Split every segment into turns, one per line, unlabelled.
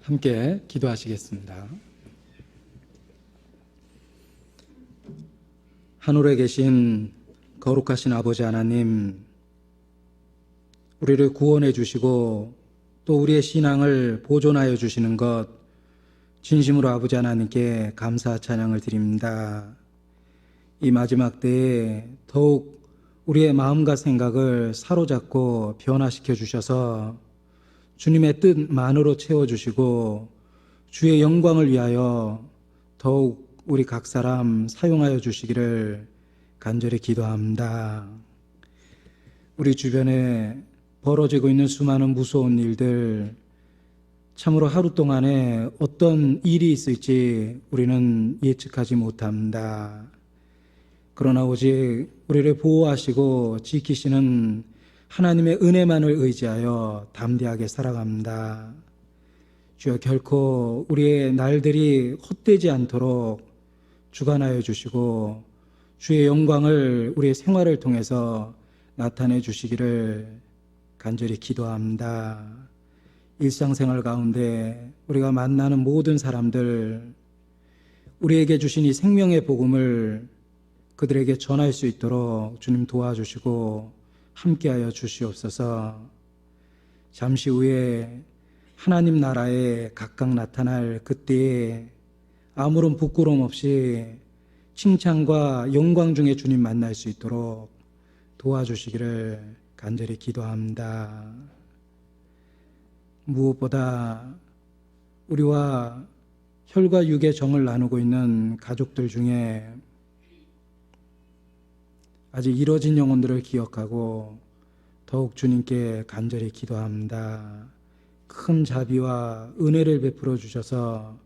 함께 기도하시겠습니다. 하늘에 계신 거룩하신 아버지 하나님, 우리를 구원해 주시고 또 우리의 신앙을 보존하여 주시는 것 진심으로 아버지 하나님께 감사 찬양을 드립니다. 이 마지막 때에 더욱 우리의 마음과 생각을 사로잡고 변화시켜 주셔서 주님의 뜻만으로 채워주시고 주의 영광을 위하여 더욱 우리 각 사람 사용하여 주시기를 간절히 기도합니다. 우리 주변에 벌어지고 있는 수많은 무서운 일들, 참으로 하루 동안에 어떤 일이 있을지 우리는 예측하지 못합니다. 그러나 오직 우리를 보호하시고 지키시는 하나님의 은혜만을 의지하여 담대하게 살아갑니다. 주여, 결코 우리의 날들이 헛되지 않도록 주관하여 주시고 주의 영광을 우리의 생활을 통해서 나타내 주시기를 간절히 기도합니다. 일상생활 가운데 우리가 만나는 모든 사람들, 우리에게 주신 이 생명의 복음을 그들에게 전할 수 있도록 주님 도와주시고 함께하여 주시옵소서. 잠시 후에 하나님 나라에 각각 나타날 그때에 아무런 부끄러움 없이 칭찬과 영광 중에 주님 만날 수 있도록 도와주시기를 간절히 기도합니다. 무엇보다 우리와 혈과 육의 정을 나누고 있는 가족들 중에 아직 이뤄진 영혼들을 기억하고 더욱 주님께 간절히 기도합니다. 큰 자비와 은혜를 베풀어 주셔서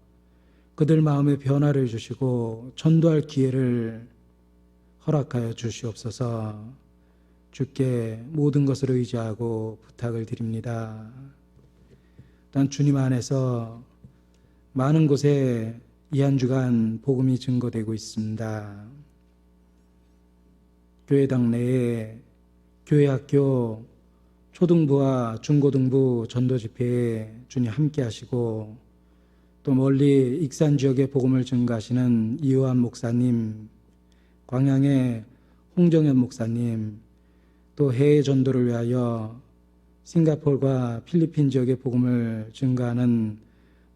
그들 마음에 변화를 주시고 전도할 기회를 허락하여 주시옵소서. 주께 모든 것을 의지하고 부탁을 드립니다. 단 주님 안에서 많은 곳에 이 한 주간 복음이 증거되고 있습니다. 교회당 내에 교회학교 초등부와 중고등부 전도 집회에 주님 함께 하시고 또 멀리 익산 지역에 복음을 증거하시는 이호한 목사님, 광양의 홍정현 목사님, 또 해외 전도를 위하여 싱가포르와 필리핀 지역의 복음을 증거하는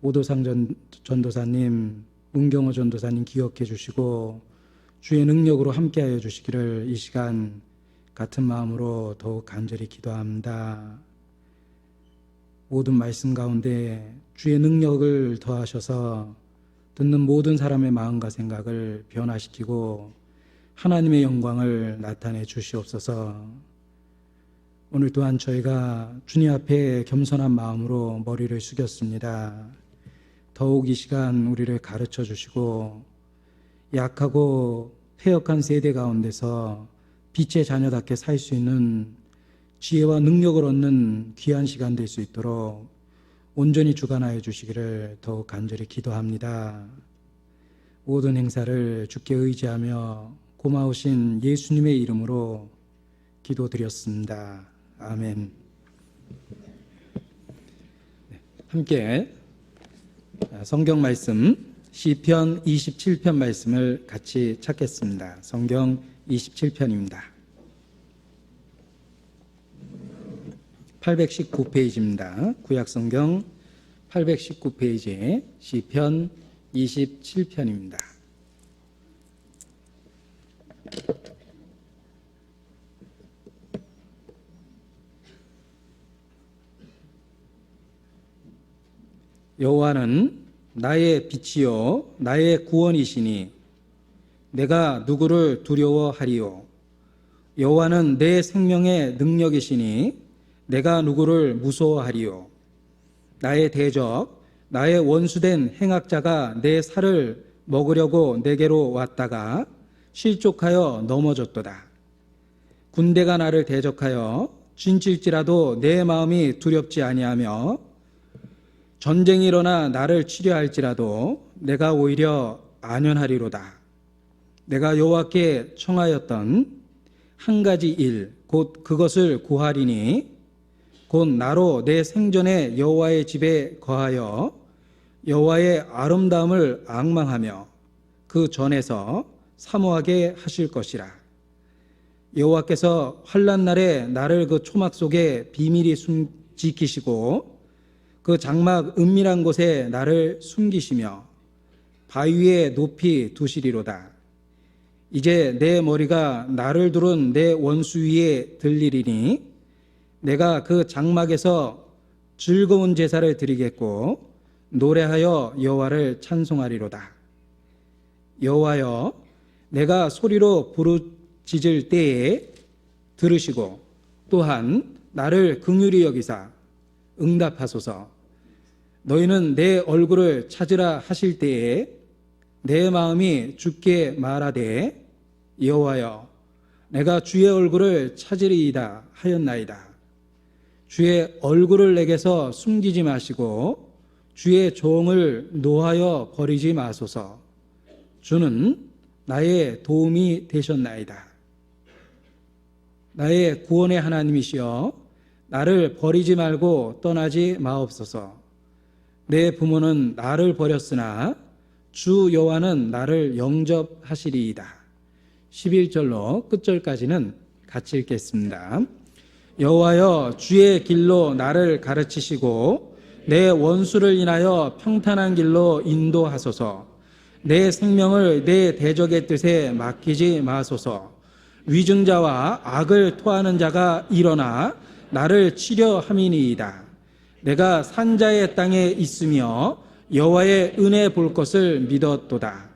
오도상 전도사님, 문경호 전도사님 기억해 주시고 주의 능력으로 함께하여 주시기를 이 시간 같은 마음으로 더욱 간절히 기도합니다. 모든 말씀 가운데 주의 능력을 더하셔서 듣는 모든 사람의 마음과 생각을 변화시키고 하나님의 영광을 나타내 주시옵소서. 오늘 또한 저희가 주님 앞에 겸손한 마음으로 머리를 숙였습니다. 더욱 이 시간 우리를 가르쳐 주시고 약하고 패역한 세대 가운데서 빛의 자녀답게 살 수 있는 지혜와 능력을 얻는 귀한 시간 될 수 있도록 온전히 주관하여 주시기를 더욱 간절히 기도합니다. 모든 행사를 주께 의지하며 고마우신 예수님의 이름으로 기도드렸습니다. 아멘. 함께 성경 말씀 시편 27편 말씀을 같이 찾겠습니다. 성경 27편입니다. 819페이지입니다. 구약성경 819페이지 시편 27편입니다. 여호와는 나의 빛이요 나의 구원이시니 내가 누구를 두려워하리요. 여호와는 내 생명의 능력이시니 내가 누구를 무서워하리요. 나의 대적 나의 원수된 행악자가 내 살을 먹으려고 내게로 왔다가 실족하여 넘어졌도다. 군대가 나를 대적하여 진칠지라도 내 마음이 두렵지 아니하며 전쟁이 일어나 나를 치려 할지라도 내가 오히려 안연하리로다. 내가 여호와께 청하였던 한 가지 일 곧 그것을 구하리니 곧 나로 내 생전에 여호와의 집에 거하여 여호와의 아름다움을 앙망하며 그 전에서 사모하게 하실 것이라. 여호와께서 환난 날에 나를 그 초막 속에 비밀히 지키시고 그 장막 은밀한 곳에 나를 숨기시며 바위 위에 높이 두시리로다. 이제 내 머리가 나를 두른 내 원수 위에 들리리니 내가 그 장막에서 즐거운 제사를 드리겠고 노래하여 여호와를 찬송하리로다. 여호와여, 내가 소리로 부르짖을 때에 들으시고 또한 나를 긍휼히 여기사 응답하소서. 너희는 내 얼굴을 찾으라 하실 때에 내 마음이 주께 말하되 여호와여, 내가 주의 얼굴을 찾으리이다 하였나이다. 주의 얼굴을 내게서 숨기지 마시고 주의 종을 노하여 버리지 마소서. 주는 나의 도움이 되셨나이다. 나의 구원의 하나님이시여, 나를 버리지 말고 떠나지 마옵소서. 내 부모는 나를 버렸으나 주 여호와는 나를 영접하시리이다. 11절로 끝절까지는 같이 읽겠습니다. 여호와여, 주의 길로 나를 가르치시고 내 원수를 인하여 평탄한 길로 인도하소서. 내 생명을 내 대적의 뜻에 맡기지 마소서. 위증자와 악을 토하는 자가 일어나 나를 치려 함이니이다. 내가 산자의 땅에 있으며 여호와의 은혜 볼 것을 믿었도다.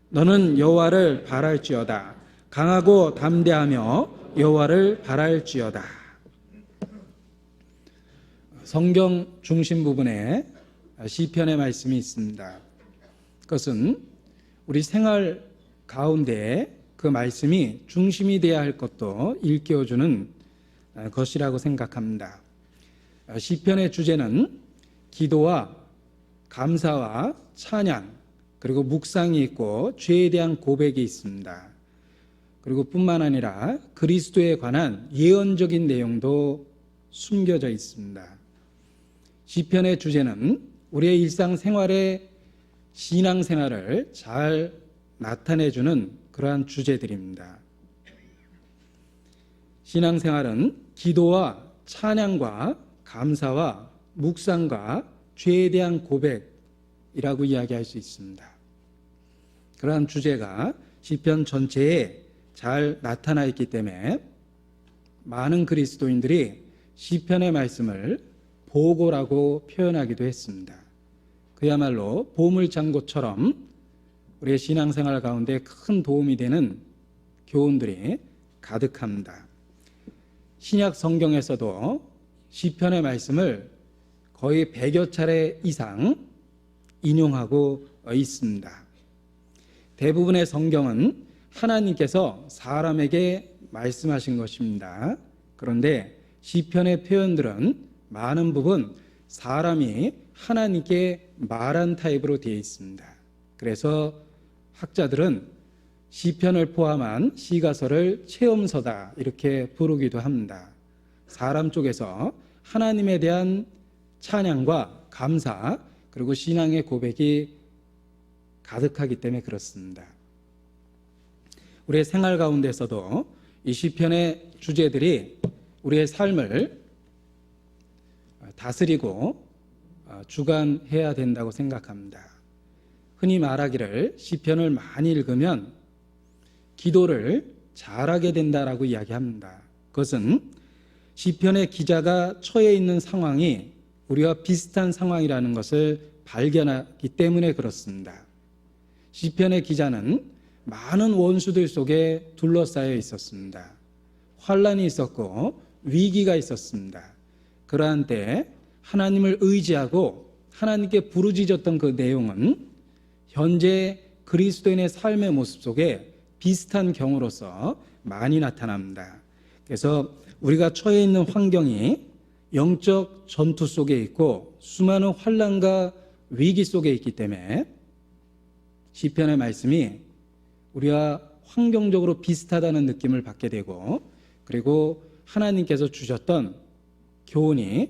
너는 여호와를 바랄지어다. 강하고 담대하며 여호와를 바랄지어다. 성경 중심 부분에 시편의 말씀이 있습니다. 그것은 우리 생활 가운데 그 말씀이 중심이 되어야 할 것도 일깨워주는 것이라고 생각합니다. 시편의 주제는 기도와 감사와 찬양, 그리고 묵상이 있고 죄에 대한 고백이 있습니다. 그리고 뿐만 아니라 그리스도에 관한 예언적인 내용도 숨겨져 있습니다. 시편의 주제는 우리의 일상생활의 신앙생활을 잘 나타내주는 그러한 주제들입니다. 신앙생활은 기도와 찬양과 감사와 묵상과 죄에 대한 고백이라고 이야기할 수 있습니다. 그러한 주제가 시편 전체에 잘 나타나 있기 때문에 많은 그리스도인들이 시편의 말씀을 보고라고 표현하기도 했습니다. 그야말로 보물창고처럼 우리의 신앙생활 가운데 큰 도움이 되는 교훈들이 가득합니다. 신약 성경에서도 시편의 말씀을 거의 100여 차례 이상 인용하고 있습니다. 대부분의 성경은 하나님께서 사람에게 말씀하신 것입니다. 그런데 시편의 표현들은 많은 부분 사람이 하나님께 말한 타입으로 되어 있습니다. 그래서 학자들은 시편을 포함한 시가서를 체험서다 이렇게 부르기도 합니다. 사람 쪽에서 하나님에 대한 찬양과 감사 그리고 신앙의 고백이 가득하기 때문에 그렇습니다. 우리의 생활 가운데서도 이 시편의 주제들이 우리의 삶을 다스리고 주관해야 된다고 생각합니다. 흔히 말하기를 시편을 많이 읽으면 기도를 잘하게 된다라고 이야기합니다. 그것은 시편의 기자가 처해 있는 상황이 우리와 비슷한 상황이라는 것을 발견하기 때문에 그렇습니다. 시편의 기자는 많은 원수들 속에 둘러싸여 있었습니다. 환난이 있었고 위기가 있었습니다. 그러한 때 하나님을 의지하고 하나님께 부르짖었던 그 내용은 현재 그리스도인의 삶의 모습 속에 비슷한 경우로서 많이 나타납니다. 그래서 우리가 처해 있는 환경이 영적 전투 속에 있고 수많은 환난과 위기 속에 있기 때문에 시편의 말씀이 우리와 환경적으로 비슷하다는 느낌을 받게 되고 그리고 하나님께서 주셨던 교훈이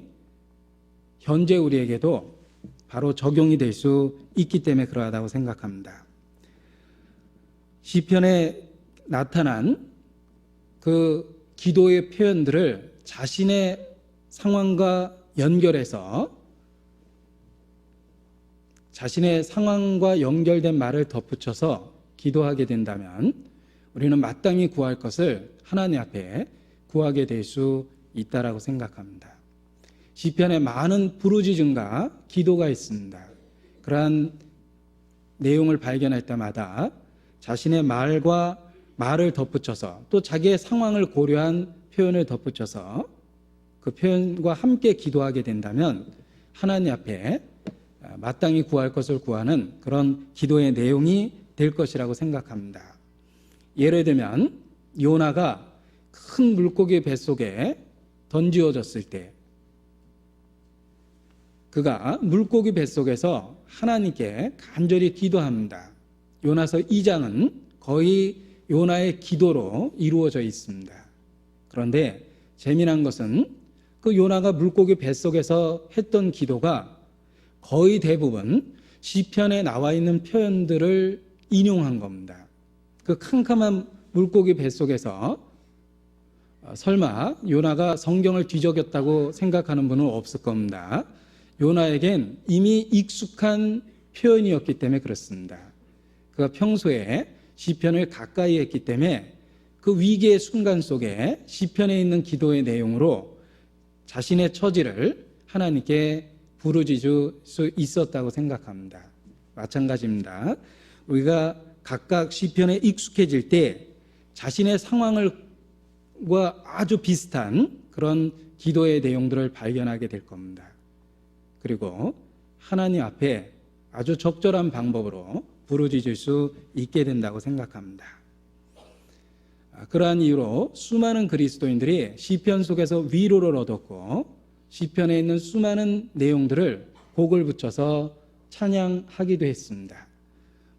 현재 우리에게도 바로 적용이 될 수 있기 때문에 그러하다고 생각합니다. 시편에 나타난 그 기도의 표현들을 자신의 상황과 연결해서 자신의 상황과 연결된 말을 덧붙여서 기도하게 된다면 우리는 마땅히 구할 것을 하나님 앞에 구하게 될 수 있다라고 생각합니다. 시편에 많은 부르짖음과 기도가 있습니다. 그러한 내용을 발견할 때마다 자신의 말을 덧붙여서 또 자기의 상황을 고려한 표현을 덧붙여서 그 표현과 함께 기도하게 된다면 하나님 앞에 마땅히 구할 것을 구하는 그런 기도의 내용이 될 것이라고 생각합니다. 예를 들면 요나가 큰 물고기 뱃속에 던지어졌을 때 그가 물고기 뱃속에서 하나님께 간절히 기도합니다. 요나서 2장은 거의 요나의 기도로 이루어져 있습니다. 그런데 재미난 것은 그 요나가 물고기 뱃속에서 했던 기도가 거의 대부분 시편에 나와 있는 표현들을 인용한 겁니다. 그 캄캄한 물고기 뱃속에서 설마 요나가 성경을 뒤적였다고 생각하는 분은 없을 겁니다. 요나에겐 이미 익숙한 표현이었기 때문에 그렇습니다. 그가 평소에 시편을 가까이 했기 때문에 그 위기의 순간 속에 시편에 있는 기도의 내용으로 자신의 처지를 하나님께 부르짖을 수 있었다고 생각합니다. 마찬가지입니다. 우리가 각각 시편에 익숙해질 때 자신의 상황과 아주 비슷한 그런 기도의 내용들을 발견하게 될 겁니다. 그리고 하나님 앞에 아주 적절한 방법으로 부르짖을 수 있게 된다고 생각합니다. 그러한 이유로 수많은 그리스도인들이 시편 속에서 위로를 얻었고 시편에 있는 수많은 내용들을 곡을 붙여서 찬양하기도 했습니다.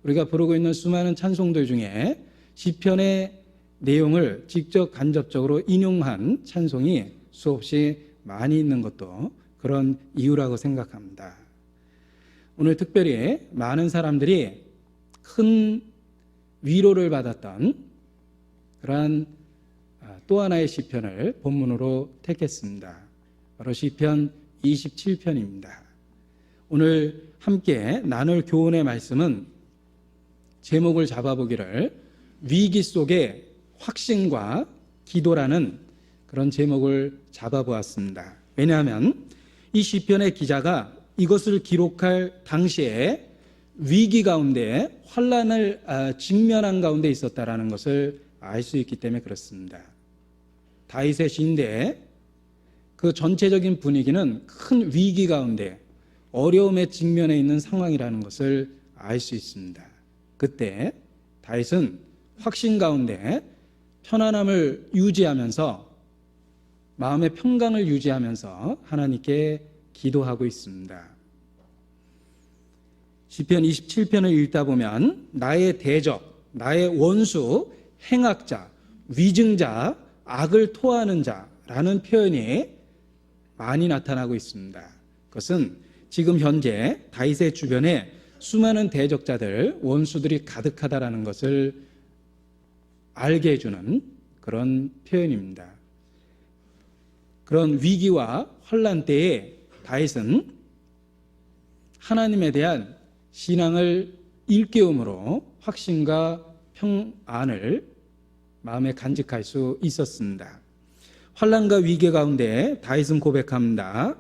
우리가 부르고 있는 수많은 찬송들 중에 시편의 내용을 직접 간접적으로 인용한 찬송이 수없이 많이 있는 것도 그런 이유라고 생각합니다. 오늘 특별히 많은 사람들이 큰 위로를 받았던 그러한 또 하나의 시편을 본문으로 택했습니다. 바로 시편 27편입니다. 오늘 함께 나눌 교훈의 말씀은 제목을 잡아보기를 위기 속의 확신과 기도라는 그런 제목을 잡아보았습니다. 왜냐하면 이 시편의 기자가 이것을 기록할 당시에 위기 가운데 환난을 직면한 가운데 있었다라는 것을 알 수 있기 때문에 그렇습니다. 다윗의 시인데 그 전체적인 분위기는 큰 위기 가운데 어려움에 직면해 있는 상황이라는 것을 알 수 있습니다. 그때 다윗은 확신 가운데 편안함을 유지하면서 마음의 평강을 유지하면서 하나님께 기도하고 있습니다. 시편 27편을 읽다 보면 나의 대적, 나의 원수, 행악자, 위증자, 악을 토하는 자라는 표현이 많이 나타나고 있습니다. 그것은 지금 현재 다윗의 주변에 수많은 대적자들, 원수들이 가득하다라는 것을 알게 해주는 그런 표현입니다. 그런 위기와 환난 때에 다윗은 하나님에 대한 신앙을 일깨움으로 확신과 평안을 마음에 간직할 수 있었습니다. 환난과 위기 가운데 다윗은 고백합니다.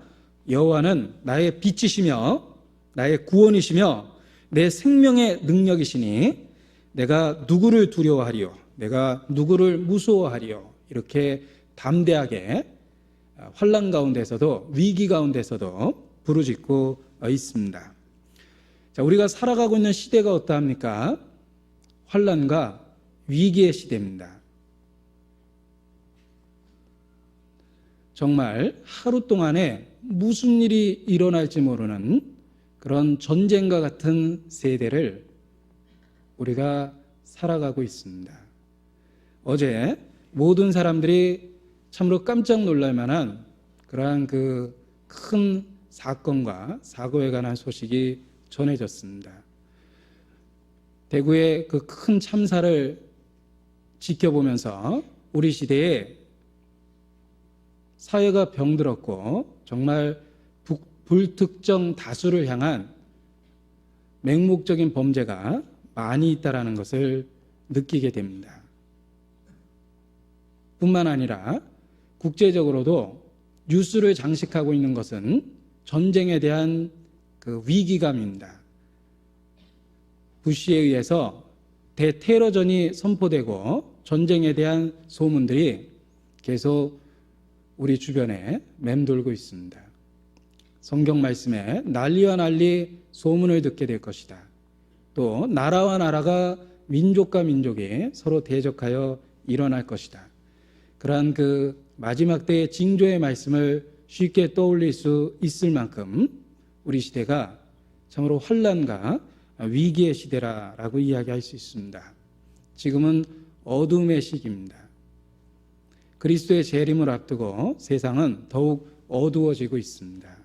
여호와는 나의 빛이시며 나의 구원이시며 내 생명의 능력이시니 내가 누구를 두려워하리요 내가 누구를 무서워하리요. 이렇게 담대하게 환난 가운데서도 위기 가운데서도 부르짖고 있습니다. 자, 우리가 살아가고 있는 시대가 어떠합니까? 환난과 위기의 시대입니다. 정말 하루 동안에 무슨 일이 일어날지 모르는 그런 전쟁과 같은 세대를 우리가 살아가고 있습니다. 어제 모든 사람들이 참으로 깜짝 놀랄 만한 그러한 그 큰 사건과 사고에 관한 소식이 전해졌습니다. 대구의 그 큰 참사를 지켜보면서 우리 시대에 사회가 병들었고 정말 불특정 다수를 향한 맹목적인 범죄가 많이 있다는 것을 느끼게 됩니다. 뿐만 아니라 국제적으로도 뉴스를 장식하고 있는 것은 전쟁에 대한 그 위기감입니다. 부시에 의해서 대테러전이 선포되고 전쟁에 대한 소문들이 계속 우리 주변에 맴돌고 있습니다. 성경 말씀에 난리와 난리 소문을 듣게 될 것이다. 또 나라와 나라가 민족과 민족이 서로 대적하여 일어날 것이다. 그러한 그 마지막 때의 징조의 말씀을 쉽게 떠올릴 수 있을 만큼 우리 시대가 참으로 환난과 위기의 시대라고 이야기할 수 있습니다. 지금은 어둠의 시기입니다. 그리스도의 재림을 앞두고 세상은 더욱 어두워지고 있습니다.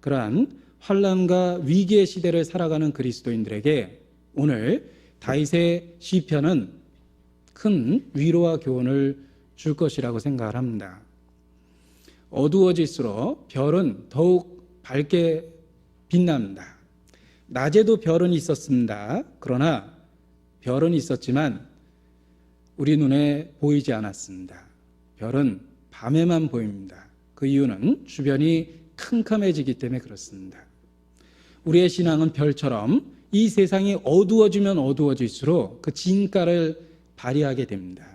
그러한 환난과 위기의 시대를 살아가는 그리스도인들에게 오늘 다윗의 시편은 큰 위로와 교훈을 줄 것이라고 생각을 합니다. 어두워질수록 별은 더욱 밝게 빛납니다. 낮에도 별은 있었습니다. 그러나 별은 있었지만 우리 눈에 보이지 않았습니다. 별은 밤에만 보입니다. 그 이유는 주변이 캄캄해지기 때문에 그렇습니다. 우리의 신앙은 별처럼 이 세상이 어두워지면 어두워질수록 그 진가를 발휘하게 됩니다.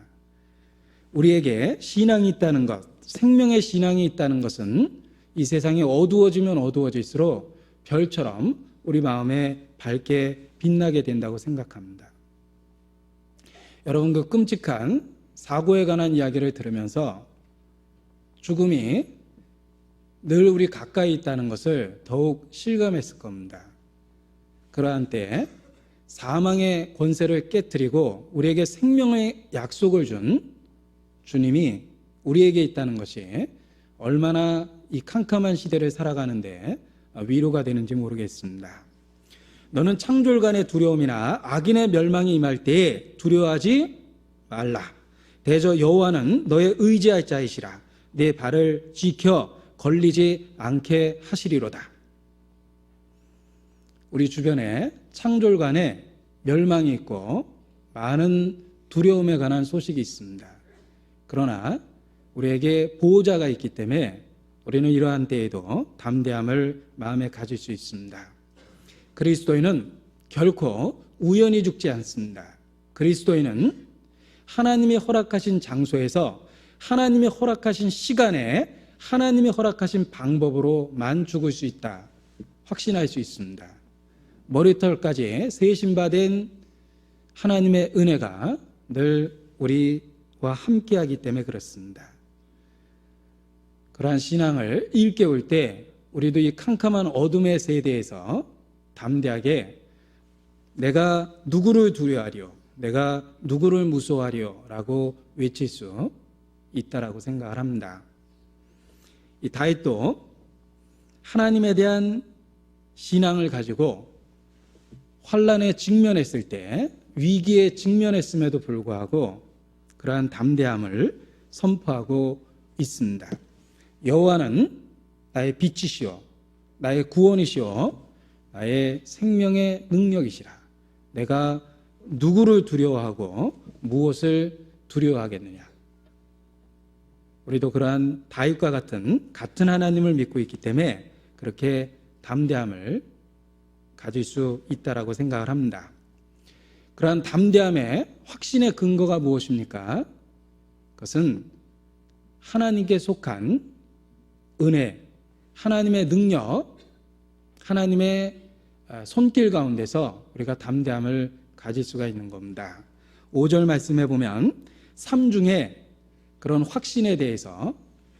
우리에게 신앙이 있다는 것, 생명의 신앙이 있다는 것은 이 세상이 어두워지면 어두워질수록 별처럼 우리 마음에 밝게 빛나게 된다고 생각합니다. 여러분, 그 끔찍한 사고에 관한 이야기를 들으면서 죽음이 늘 우리 가까이 있다는 것을 더욱 실감했을 겁니다. 그러한 때 사망의 권세를 깨뜨리고 우리에게 생명의 약속을 준 주님이 우리에게 있다는 것이 얼마나 이 캄캄한 시대를 살아가는데 위로가 되는지 모르겠습니다. 너는 창졸간의 두려움이나 악인의 멸망이 임할 때에 두려워하지 말라. 대저 여호와는 너의 의지할 자이시라. 내 발을 지켜 걸리지 않게 하시리로다. 우리 주변에 창졸간에 멸망이 있고 많은 두려움에 관한 소식이 있습니다. 그러나 우리에게 보호자가 있기 때문에 우리는 이러한 때에도 담대함을 마음에 가질 수 있습니다. 그리스도인은 결코 우연히 죽지 않습니다. 그리스도인은 하나님이 허락하신 장소에서 하나님이 허락하신 시간에 하나님이 허락하신 방법으로만 죽을 수 있다. 확신할 수 있습니다. 머리털까지 세신받은 하나님의 은혜가 늘 우리와 함께하기 때문에 그렇습니다. 그러한 신앙을 일깨울 때 우리도 이 캄캄한 어둠의 세대에서 담대하게 내가 누구를 두려워하리요, 내가 누구를 무서워하리요 라고 외칠 수 있다라고 생각을 합니다. 이 다윗도 하나님에 대한 신앙을 가지고 환난에 직면했을 때, 위기에 직면했음에도 불구하고 그러한 담대함을 선포하고 있습니다. 여호와는 나의 빛이시오, 나의 구원이시오, 나의 생명의 능력이시라. 내가 누구를 두려워하고 무엇을 두려워하겠느냐. 우리도 그러한 다윗과 같은 하나님을 믿고 있기 때문에 그렇게 담대함을 가질 수 있다라고 생각을 합니다. 그러한 담대함의 확신의 근거가 무엇입니까? 그것은 하나님께 속한 은혜, 하나님의 능력, 하나님의 손길 가운데서 우리가 담대함을 가질 수가 있는 겁니다. 5절 말씀해 보면 삼중에 그런 확신에 대해서,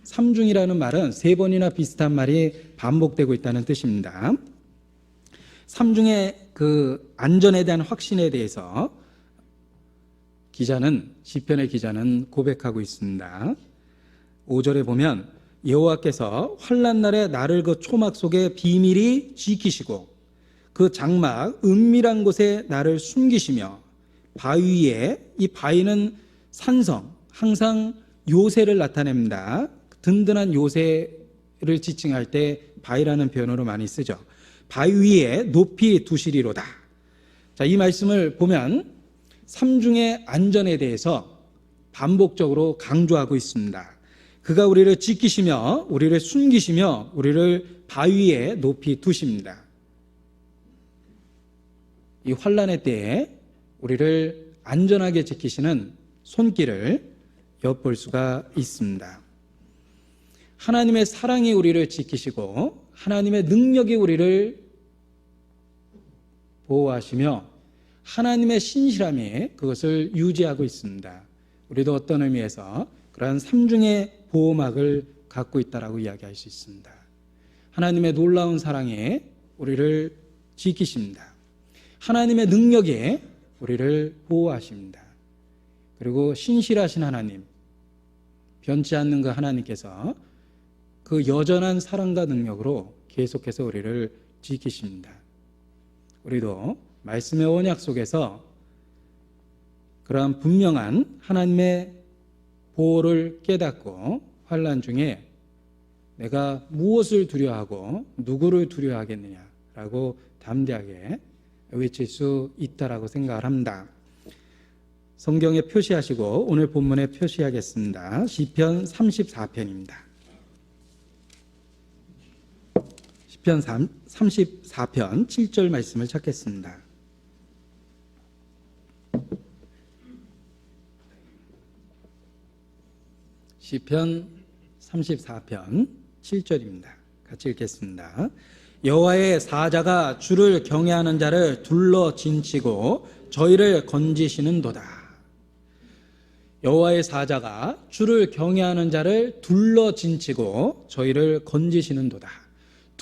삼중이라는 말은 3번이나 비슷한 말이 반복되고 있다는 뜻입니다. 삼중의 그 안전에 대한 확신에 대해서 시편의 기자는 고백하고 있습니다. 5절에 보면 여호와께서 환난 날에 나를 그 초막 속에 비밀히 지키시고 그 장막 은밀한 곳에 나를 숨기시며 바위 위에, 이 바위는 산성, 항상 요새를 나타냅니다. 든든한 요새를 지칭할 때 바위라는 표현으로 많이 쓰죠. 바위 위에 높이 두시리로다. 자, 이 말씀을 보면 삼중의 안전에 대해서 반복적으로 강조하고 있습니다. 그가 우리를 지키시며 우리를 숨기시며 우리를 바위 위에 높이 두십니다. 이 환난의 때에 우리를 안전하게 지키시는 손길을 엿볼 수가 있습니다. 하나님의 사랑이 우리를 지키시고 하나님의 능력이 우리를 보호하시며 하나님의 신실함이 그것을 유지하고 있습니다. 우리도 어떤 의미에서 그러한 삼중의 보호막을 갖고 있다라고 이야기할 수 있습니다. 하나님의 놀라운 사랑이 우리를 지키십니다. 하나님의 능력이 우리를 보호하십니다. 그리고 신실하신 하나님, 변치 않는 그 하나님께서 그 여전한 사랑과 능력으로 계속해서 우리를 지키십니다. 우리도 말씀의 언약 속에서 그러한 분명한 하나님의 보호를 깨닫고 환난 중에 내가 무엇을 두려워하고 누구를 두려워하겠느냐라고 담대하게 외칠 수 있다라고 생각을 합니다. 성경에 표시하시고 오늘 본문에 표시하겠습니다. 시편 34편입니다. 시편 34편 7절 말씀을 찾겠습니다. 시편 34편 7절입니다. 같이 읽겠습니다. 여호와의 사자가 주를 경외하는 자를 둘러 진치고 저희를 건지시는도다. 여호와의 사자가 주를 경외하는 자를 둘러 진치고 저희를 건지시는도다.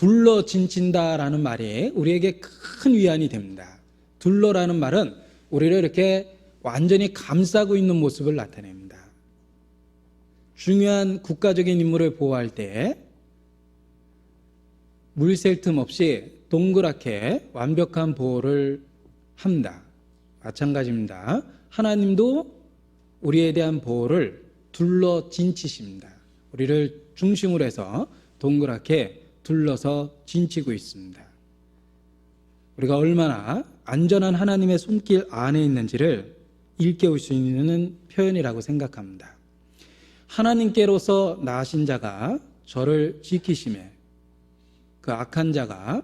둘러 진친다라는 말이 우리에게 큰 위안이 됩니다. 둘러라는 말은 우리를 이렇게 완전히 감싸고 있는 모습을 나타냅니다. 중요한 국가적인 인물을 보호할 때 물샐 틈 없이 동그랗게 완벽한 보호를 합니다. 마찬가지입니다. 하나님도 우리에 대한 보호를 둘러 진치십니다. 우리를 중심으로 해서 동그랗게 둘러서 진치고 있습니다. 우리가 얼마나 안전한 하나님의 손길 안에 있는지를 일깨울 수 있는 표현이라고 생각합니다. 하나님께로서 나신 자가 저를 지키심에 그 악한 자가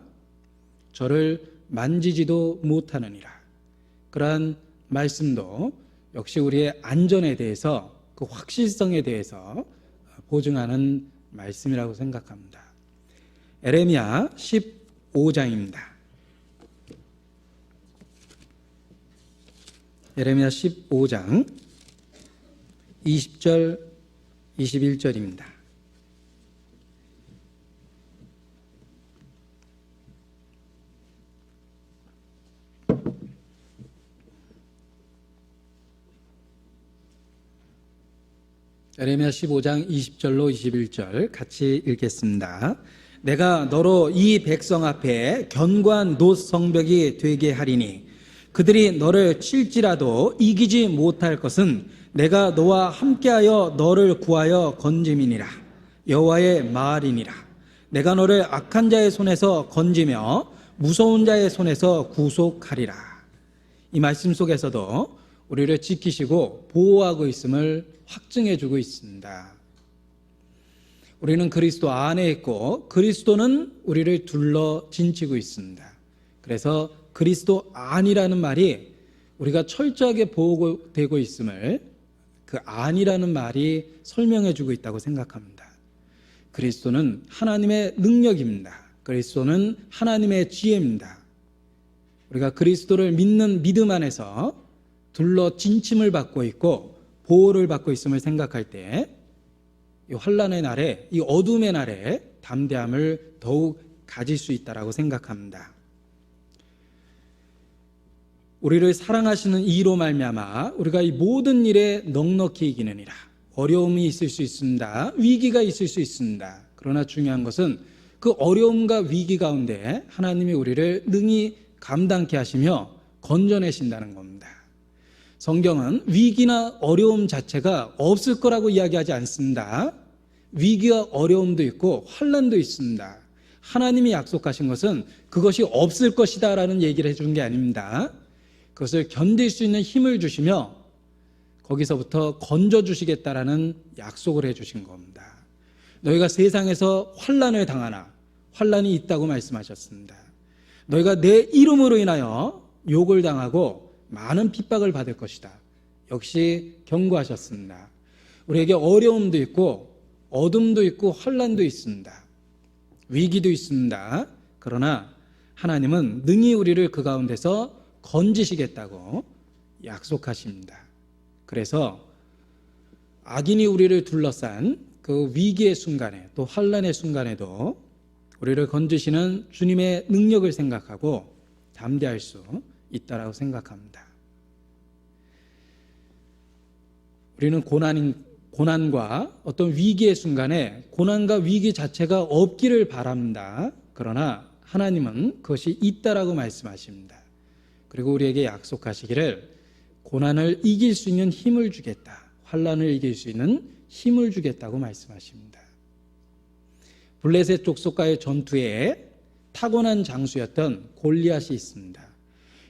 저를 만지지도 못하느니라. 그러한 말씀도 역시 우리의 안전에 대해서 그 확실성에 대해서 보증하는 말씀이라고 생각합니다. 에레미야 15장입니다. 에레미야 15장 20절 21절입니다. 에레미야 15장 20절로 21절 같이 읽겠습니다. 내가 너로 이 백성 앞에 견고한 놋 성벽이 되게 하리니 그들이 너를 칠지라도 이기지 못할 것은 내가 너와 함께하여 너를 구하여 건짐이니라. 여호와의 말이니라. 내가 너를 악한 자의 손에서 건지며 무서운 자의 손에서 구속하리라. 이 말씀 속에서도 우리를 지키시고 보호하고 있음을 확증해 주고 있습니다. 우리는 그리스도 안에 있고 그리스도는 우리를 둘러 진치고 있습니다. 그래서 그리스도 안이라는 말이 우리가 철저하게 보호되고 있음을 그 안이라는 말이 설명해 주고 있다고 생각합니다. 그리스도는 하나님의 능력입니다. 그리스도는 하나님의 지혜입니다. 우리가 그리스도를 믿는 믿음 안에서 둘러 진침을 받고 있고 보호를 받고 있음을 생각할 때 이 환난의 날에, 이 어둠의 날에 담대함을 더욱 가질 수 있다라고 생각합니다. 우리를 사랑하시는 이로 말미암아 우리가 이 모든 일에 넉넉히 이기느니라. 어려움이 있을 수 있습니다. 위기가 있을 수 있습니다. 그러나 중요한 것은 그 어려움과 위기 가운데 하나님이 우리를 능히 감당케 하시며 건져내신다는 겁니다. 성경은 위기나 어려움 자체가 없을 거라고 이야기하지 않습니다. 위기와 어려움도 있고 환난도 있습니다. 하나님이 약속하신 것은 그것이 없을 것이다 라는 얘기를 해주는 게 아닙니다. 그것을 견딜 수 있는 힘을 주시며 거기서부터 건져주시겠다라는 약속을 해주신 겁니다. 너희가 세상에서 환난을 당하나 환난이 있다고 말씀하셨습니다. 너희가 내 이름으로 인하여 욕을 당하고 많은 핍박을 받을 것이다. 역시 경고하셨습니다. 우리에게 어려움도 있고 어둠도 있고 환난도 있습니다. 위기도 있습니다. 그러나 하나님은 능히 우리를 그 가운데서 건지시겠다고 약속하십니다. 그래서 악인이 우리를 둘러싼 그 위기의 순간에 또 환난의 순간에도 우리를 건지시는 주님의 능력을 생각하고 담대할 수 있다라고 생각합니다. 우리는 고난과 어떤 위기의 순간에 고난과 위기 자체가 없기를 바랍니다. 그러나 하나님은 그것이 있다라고 말씀하십니다. 그리고 우리에게 약속하시기를 고난을 이길 수 있는 힘을 주겠다. 환난을 이길 수 있는 힘을 주겠다고 말씀하십니다. 블레셋 족속과의 전투에 타고난 장수였던 골리앗이 있습니다.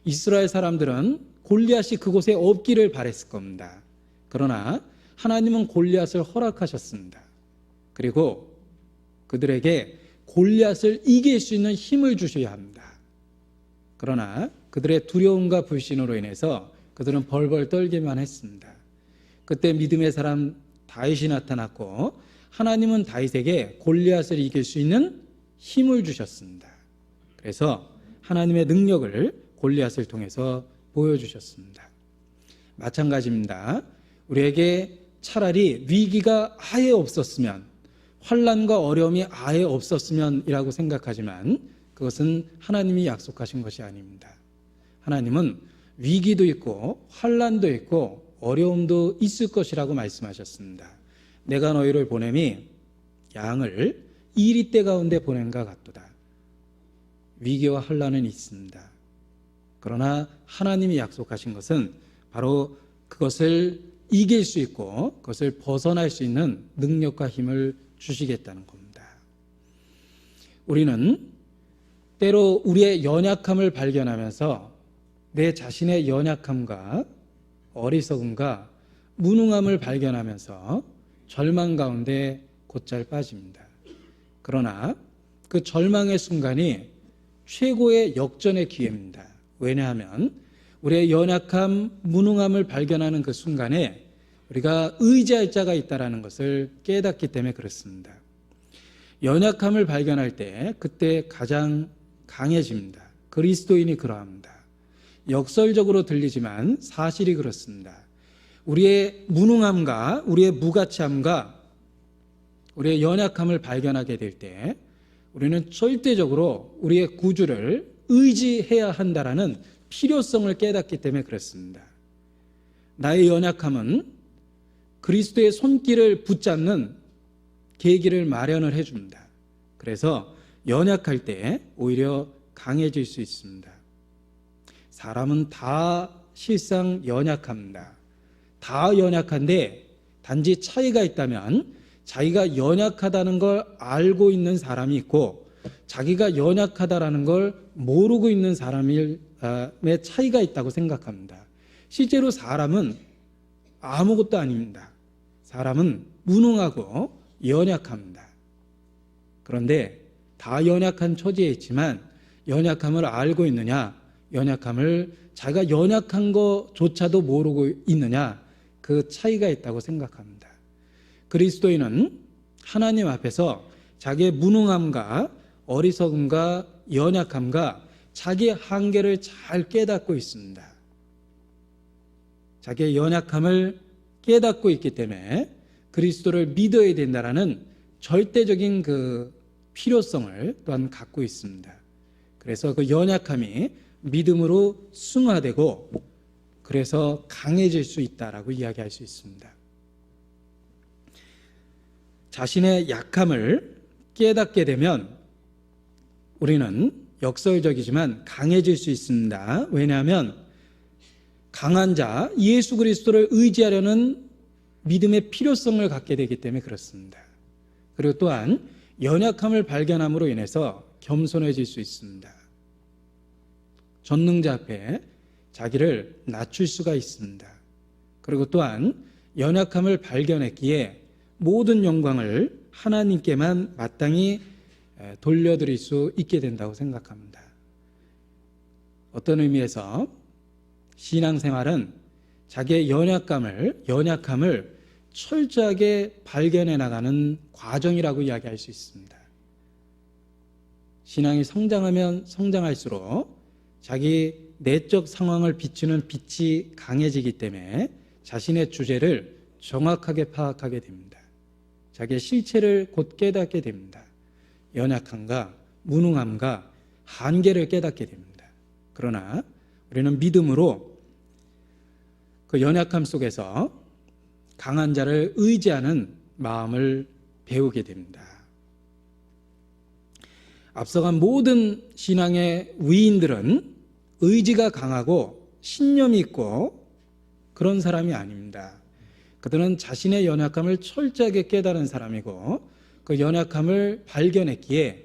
이스라엘 사람들은 골리앗이 그곳에 없기를 바랬을 겁니다. 그러나 하나님은 골리앗을 허락하셨습니다. 그리고 그들에게 골리앗을 이길 수 있는 힘을 주셔야 합니다. 그러나 그들의 두려움과 불신으로 인해서 그들은 벌벌 떨기만 했습니다. 그때 믿음의 사람 다윗이 나타났고 하나님은 다윗에게 골리앗을 이길 수 있는 힘을 주셨습니다. 그래서 하나님의 능력을 골리앗을 통해서 보여주셨습니다. 마찬가지입니다. 우리에게 차라리 위기가 아예 없었으면, 환난과 어려움이 아예 없었으면이라고 생각하지만 그것은 하나님이 약속하신 것이 아닙니다. 하나님은 위기도 있고 환난도 있고 어려움도 있을 것이라고 말씀하셨습니다. 내가 너희를 보냄이 양을 이리떼 가운데 보낸과 같도다. 위기와 환난은 있습니다. 그러나 하나님이 약속하신 것은 바로 그것을 이길 수 있고 그것을 벗어날 수 있는 능력과 힘을 주시겠다는 겁니다. 우리는 때로 우리의 연약함을 발견하면서 내 자신의 연약함과 어리석음과 무능함을 발견하면서 절망 가운데 곧잘 빠집니다. 그러나 그 절망의 순간이 최고의 역전의 기회입니다. 왜냐하면 우리의 연약함, 무능함을 발견하는 그 순간에 우리가 의지할 자가 있다는 것을 깨닫기 때문에 그렇습니다. 연약함을 발견할 때 그때 가장 강해집니다. 그리스도인이 그러합니다. 역설적으로 들리지만 사실이 그렇습니다. 우리의 무능함과 우리의 무가치함과 우리의 연약함을 발견하게 될 때 우리는 절대적으로 우리의 구주를 의지해야 한다라는 필요성을 깨닫기 때문에 그렇습니다. 나의 연약함은 그리스도의 손길을 붙잡는 계기를 마련을 해줍니다. 그래서 연약할 때 오히려 강해질 수 있습니다. 사람은 다 실상 연약합니다. 다 연약한데 단지 차이가 있다면 자기가 연약하다는 걸 알고 있는 사람이 있고 자기가 연약하다라는 걸 모르고 있는 사람의 차이가 있다고 생각합니다. 실제로 사람은 아무것도 아닙니다. 사람은 무능하고 연약합니다. 그런데 다 연약한 처지에 있지만 연약함을 알고 있느냐, 연약함을 자기가 연약한 것조차도 모르고 있느냐, 그 차이가 있다고 생각합니다. 그리스도인은 하나님 앞에서 자기의 무능함과 어리석음과 연약함과 자기의 한계를 잘 깨닫고 있습니다. 자기의 연약함을 깨닫고 있기 때문에 그리스도를 믿어야 된다라는 절대적인 그 필요성을 또한 갖고 있습니다. 그래서 그 연약함이 믿음으로 승화되고 그래서 강해질 수 있다라고 이야기할 수 있습니다. 자신의 약함을 깨닫게 되면 우리는 역설적이지만 강해질 수 있습니다. 왜냐하면 강한 자 예수 그리스도를 의지하려는 믿음의 필요성을 갖게 되기 때문에 그렇습니다. 그리고 또한 연약함을 발견함으로 인해서 겸손해질 수 있습니다. 전능자 앞에 자기를 낮출 수가 있습니다. 그리고 또한 연약함을 발견했기에 모든 영광을 하나님께만 마땅히 돌려드릴 수 있게 된다고 생각합니다. 어떤 의미에서 신앙생활은 자기의 연약함을 철저하게 발견해 나가는 과정이라고 이야기할 수 있습니다. 신앙이 성장하면 성장할수록 자기 내적 상황을 비추는 빛이 강해지기 때문에 자신의 주제를 정확하게 파악하게 됩니다. 자기의 실체를 곧 깨닫게 됩니다. 연약함과 무능함과 한계를 깨닫게 됩니다. 그러나 우리는 믿음으로 그 연약함 속에서 강한 자를 의지하는 마음을 배우게 됩니다. 앞서간 모든 신앙의 위인들은 의지가 강하고 신념이 있고 그런 사람이 아닙니다. 그들은 자신의 연약함을 철저하게 깨달은 사람이고 그 연약함을 발견했기에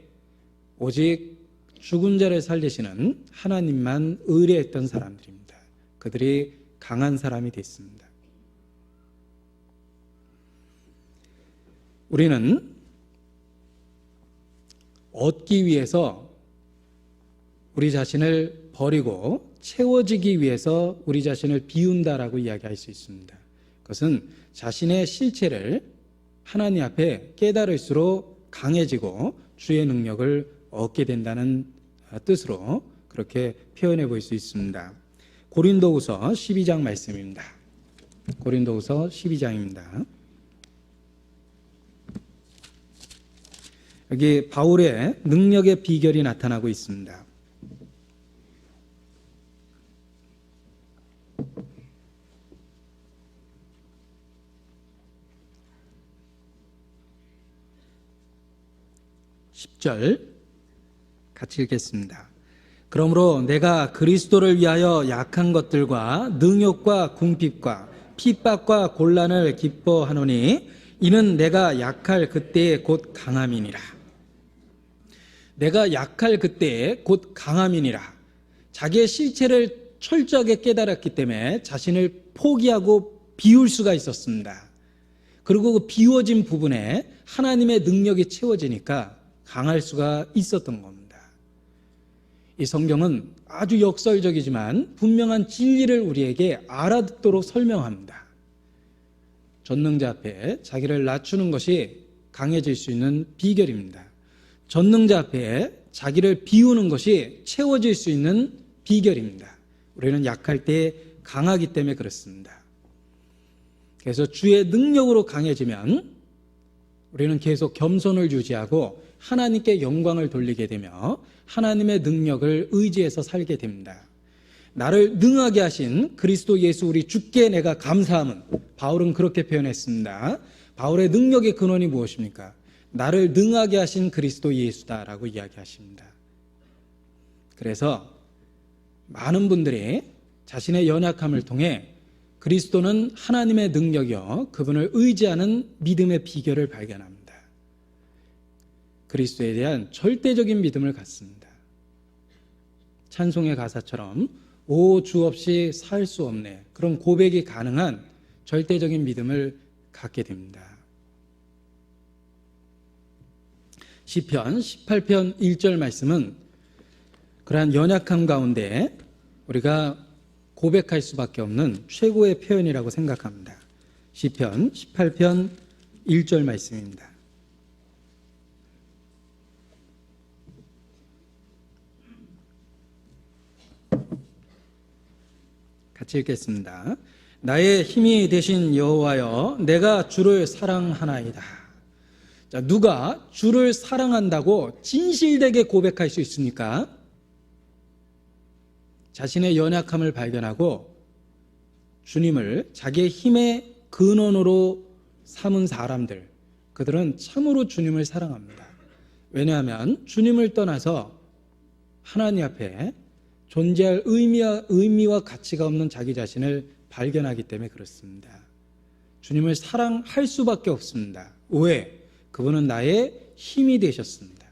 오직 죽은 자를 살리시는 하나님만 의뢰했던 사람들입니다. 그들이 강한 사람이 됐습니다. 우리는 얻기 위해서 우리 자신을 버리고 채워지기 위해서 우리 자신을 비운다라고 이야기할 수 있습니다. 그것은 자신의 실체를 하나님 앞에 깨달을수록 강해지고 주의 능력을 얻게 된다는 뜻으로 그렇게 표현해 볼 수 있습니다. 고린도후서 12장 말씀입니다. 고린도후서 12장입니다. 여기 바울의 능력의 비결이 나타나고 있습니다. (10절) 같이 읽겠습니다. 그러므로 내가 그리스도를 위하여 약한 것들과 능욕과 궁핍과 핍박과 곤란을 기뻐하노니 이는 내가 약할 그때에 곧 강함이니라. 내가 약할 그때에 곧 강함이니라. 자기의 실체를 철저하게 깨달았기 때문에 자신을 포기하고 비울 수가 있었습니다. 그리고 그 비워진 부분에 하나님의 능력이 채워지니까 강할 수가 있었던 겁니다. 이 성경은 아주 역설적이지만 분명한 진리를 우리에게 알아듣도록 설명합니다. 전능자 앞에 자기를 낮추는 것이 강해질 수 있는 비결입니다. 전능자 앞에 자기를 비우는 것이 채워질 수 있는 비결입니다. 우리는 약할 때 강하기 때문에 그렇습니다. 그래서 주의 능력으로 강해지면 우리는 계속 겸손을 유지하고 하나님께 영광을 돌리게 되며 하나님의 능력을 의지해서 살게 됩니다. 나를 능하게 하신 그리스도 예수 우리 주께 내가 감사함은, 바울은 그렇게 표현했습니다. 바울의 능력의 근원이 무엇입니까? 나를 능하게 하신 그리스도 예수다라고 이야기하십니다. 그래서 많은 분들이 자신의 연약함을 통해 그리스도는 하나님의 능력이요 그분을 의지하는 믿음의 비결을 발견합니다. 그리스도에 대한 절대적인 믿음을 갖습니다. 찬송의 가사처럼 오 주 없이 살 수 없네, 그런 고백이 가능한 절대적인 믿음을 갖게 됩니다. 시편 18편 1절 말씀은 그러한 연약함 가운데 우리가 고백할 수밖에 없는 최고의 표현이라고 생각합니다. 시편 18편 1절 말씀입니다. 같이 읽겠습니다. 나의 힘이 되신 여호와여, 내가 주를 사랑하나이다. 자, 누가 주를 사랑한다고 진실되게 고백할 수 있습니까? 자신의 연약함을 발견하고 주님을 자기의 힘의 근원으로 삼은 사람들, 그들은 참으로 주님을 사랑합니다. 왜냐하면 주님을 떠나서 하나님 앞에 존재할 의미와 가치가 없는 자기 자신을 발견하기 때문에 그렇습니다. 주님을 사랑할 수밖에 없습니다. 왜? 그분은 나의 힘이 되셨습니다.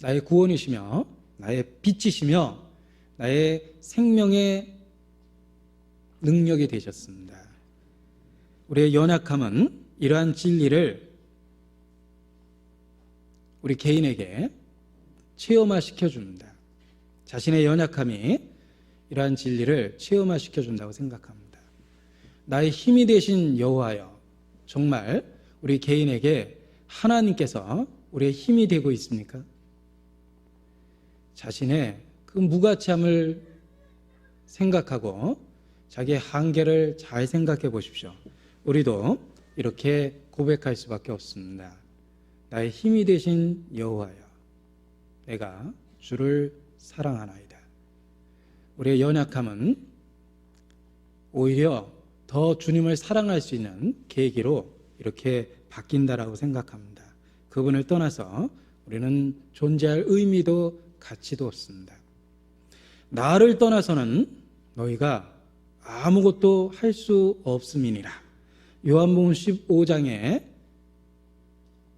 나의 구원이시며 나의 빛이시며 나의 생명의 능력이 되셨습니다. 우리의 연약함은 이러한 진리를 우리 개인에게 체험화시켜 줍니다. 자신의 연약함이 이러한 진리를 체험화시켜 준다고 생각합니다. 나의 힘이 되신 여호와여, 정말 우리 개인에게 하나님께서 우리의 힘이 되고 있습니까? 자신의 그 무가치함을 생각하고 자기의 한계를 잘 생각해 보십시오. 우리도 이렇게 고백할 수밖에 없습니다. 나의 힘이 되신 여호와여, 내가 주를 사랑하나이다. 우리의 연약함은 오히려 더 주님을 사랑할 수 있는 계기로 이렇게 바뀐다라고 생각합니다. 그분을 떠나서 우리는 존재할 의미도 가치도 없습니다. 나를 떠나서는 너희가 아무것도 할 수 없음이니라. 요한복음 15장에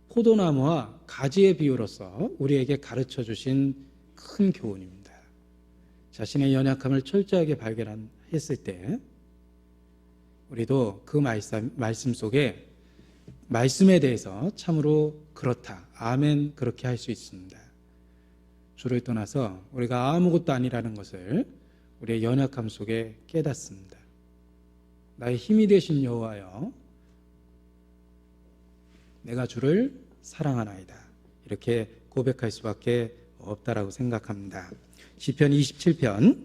포도나무와 가지의 비유로서 우리에게 가르쳐 주신 큰 교훈입니다. 자신의 연약함을 철저하게 발견했을 때 우리도 그 말씀 속에 말씀에 대해서 참으로 그렇다, 아멘, 그렇게 할 수 있습니다. 주를 떠나서 우리가 아무것도 아니라는 것을 우리의 연약함 속에 깨닫습니다. 나의 힘이 되신 여호와여, 내가 주를 사랑하나이다. 이렇게 고백할 수밖에 없다라고 생각합니다. 시편 27편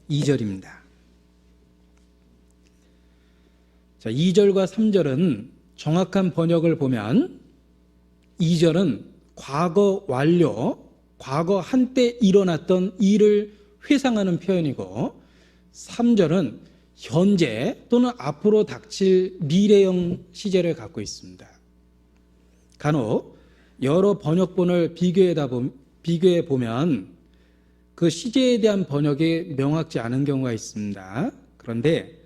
2절입니다. 자, 2절과 3절은 정확한 번역을 보면 2절은 과거 완료, 과거 한때 일어났던 일을 회상하는 표현이고 3절은 현재 또는 앞으로 닥칠 미래형 시제를 갖고 있습니다. 간혹 여러 번역본을 비교해 보면 그 시제에 대한 번역이 명확지 않은 경우가 있습니다. 그런데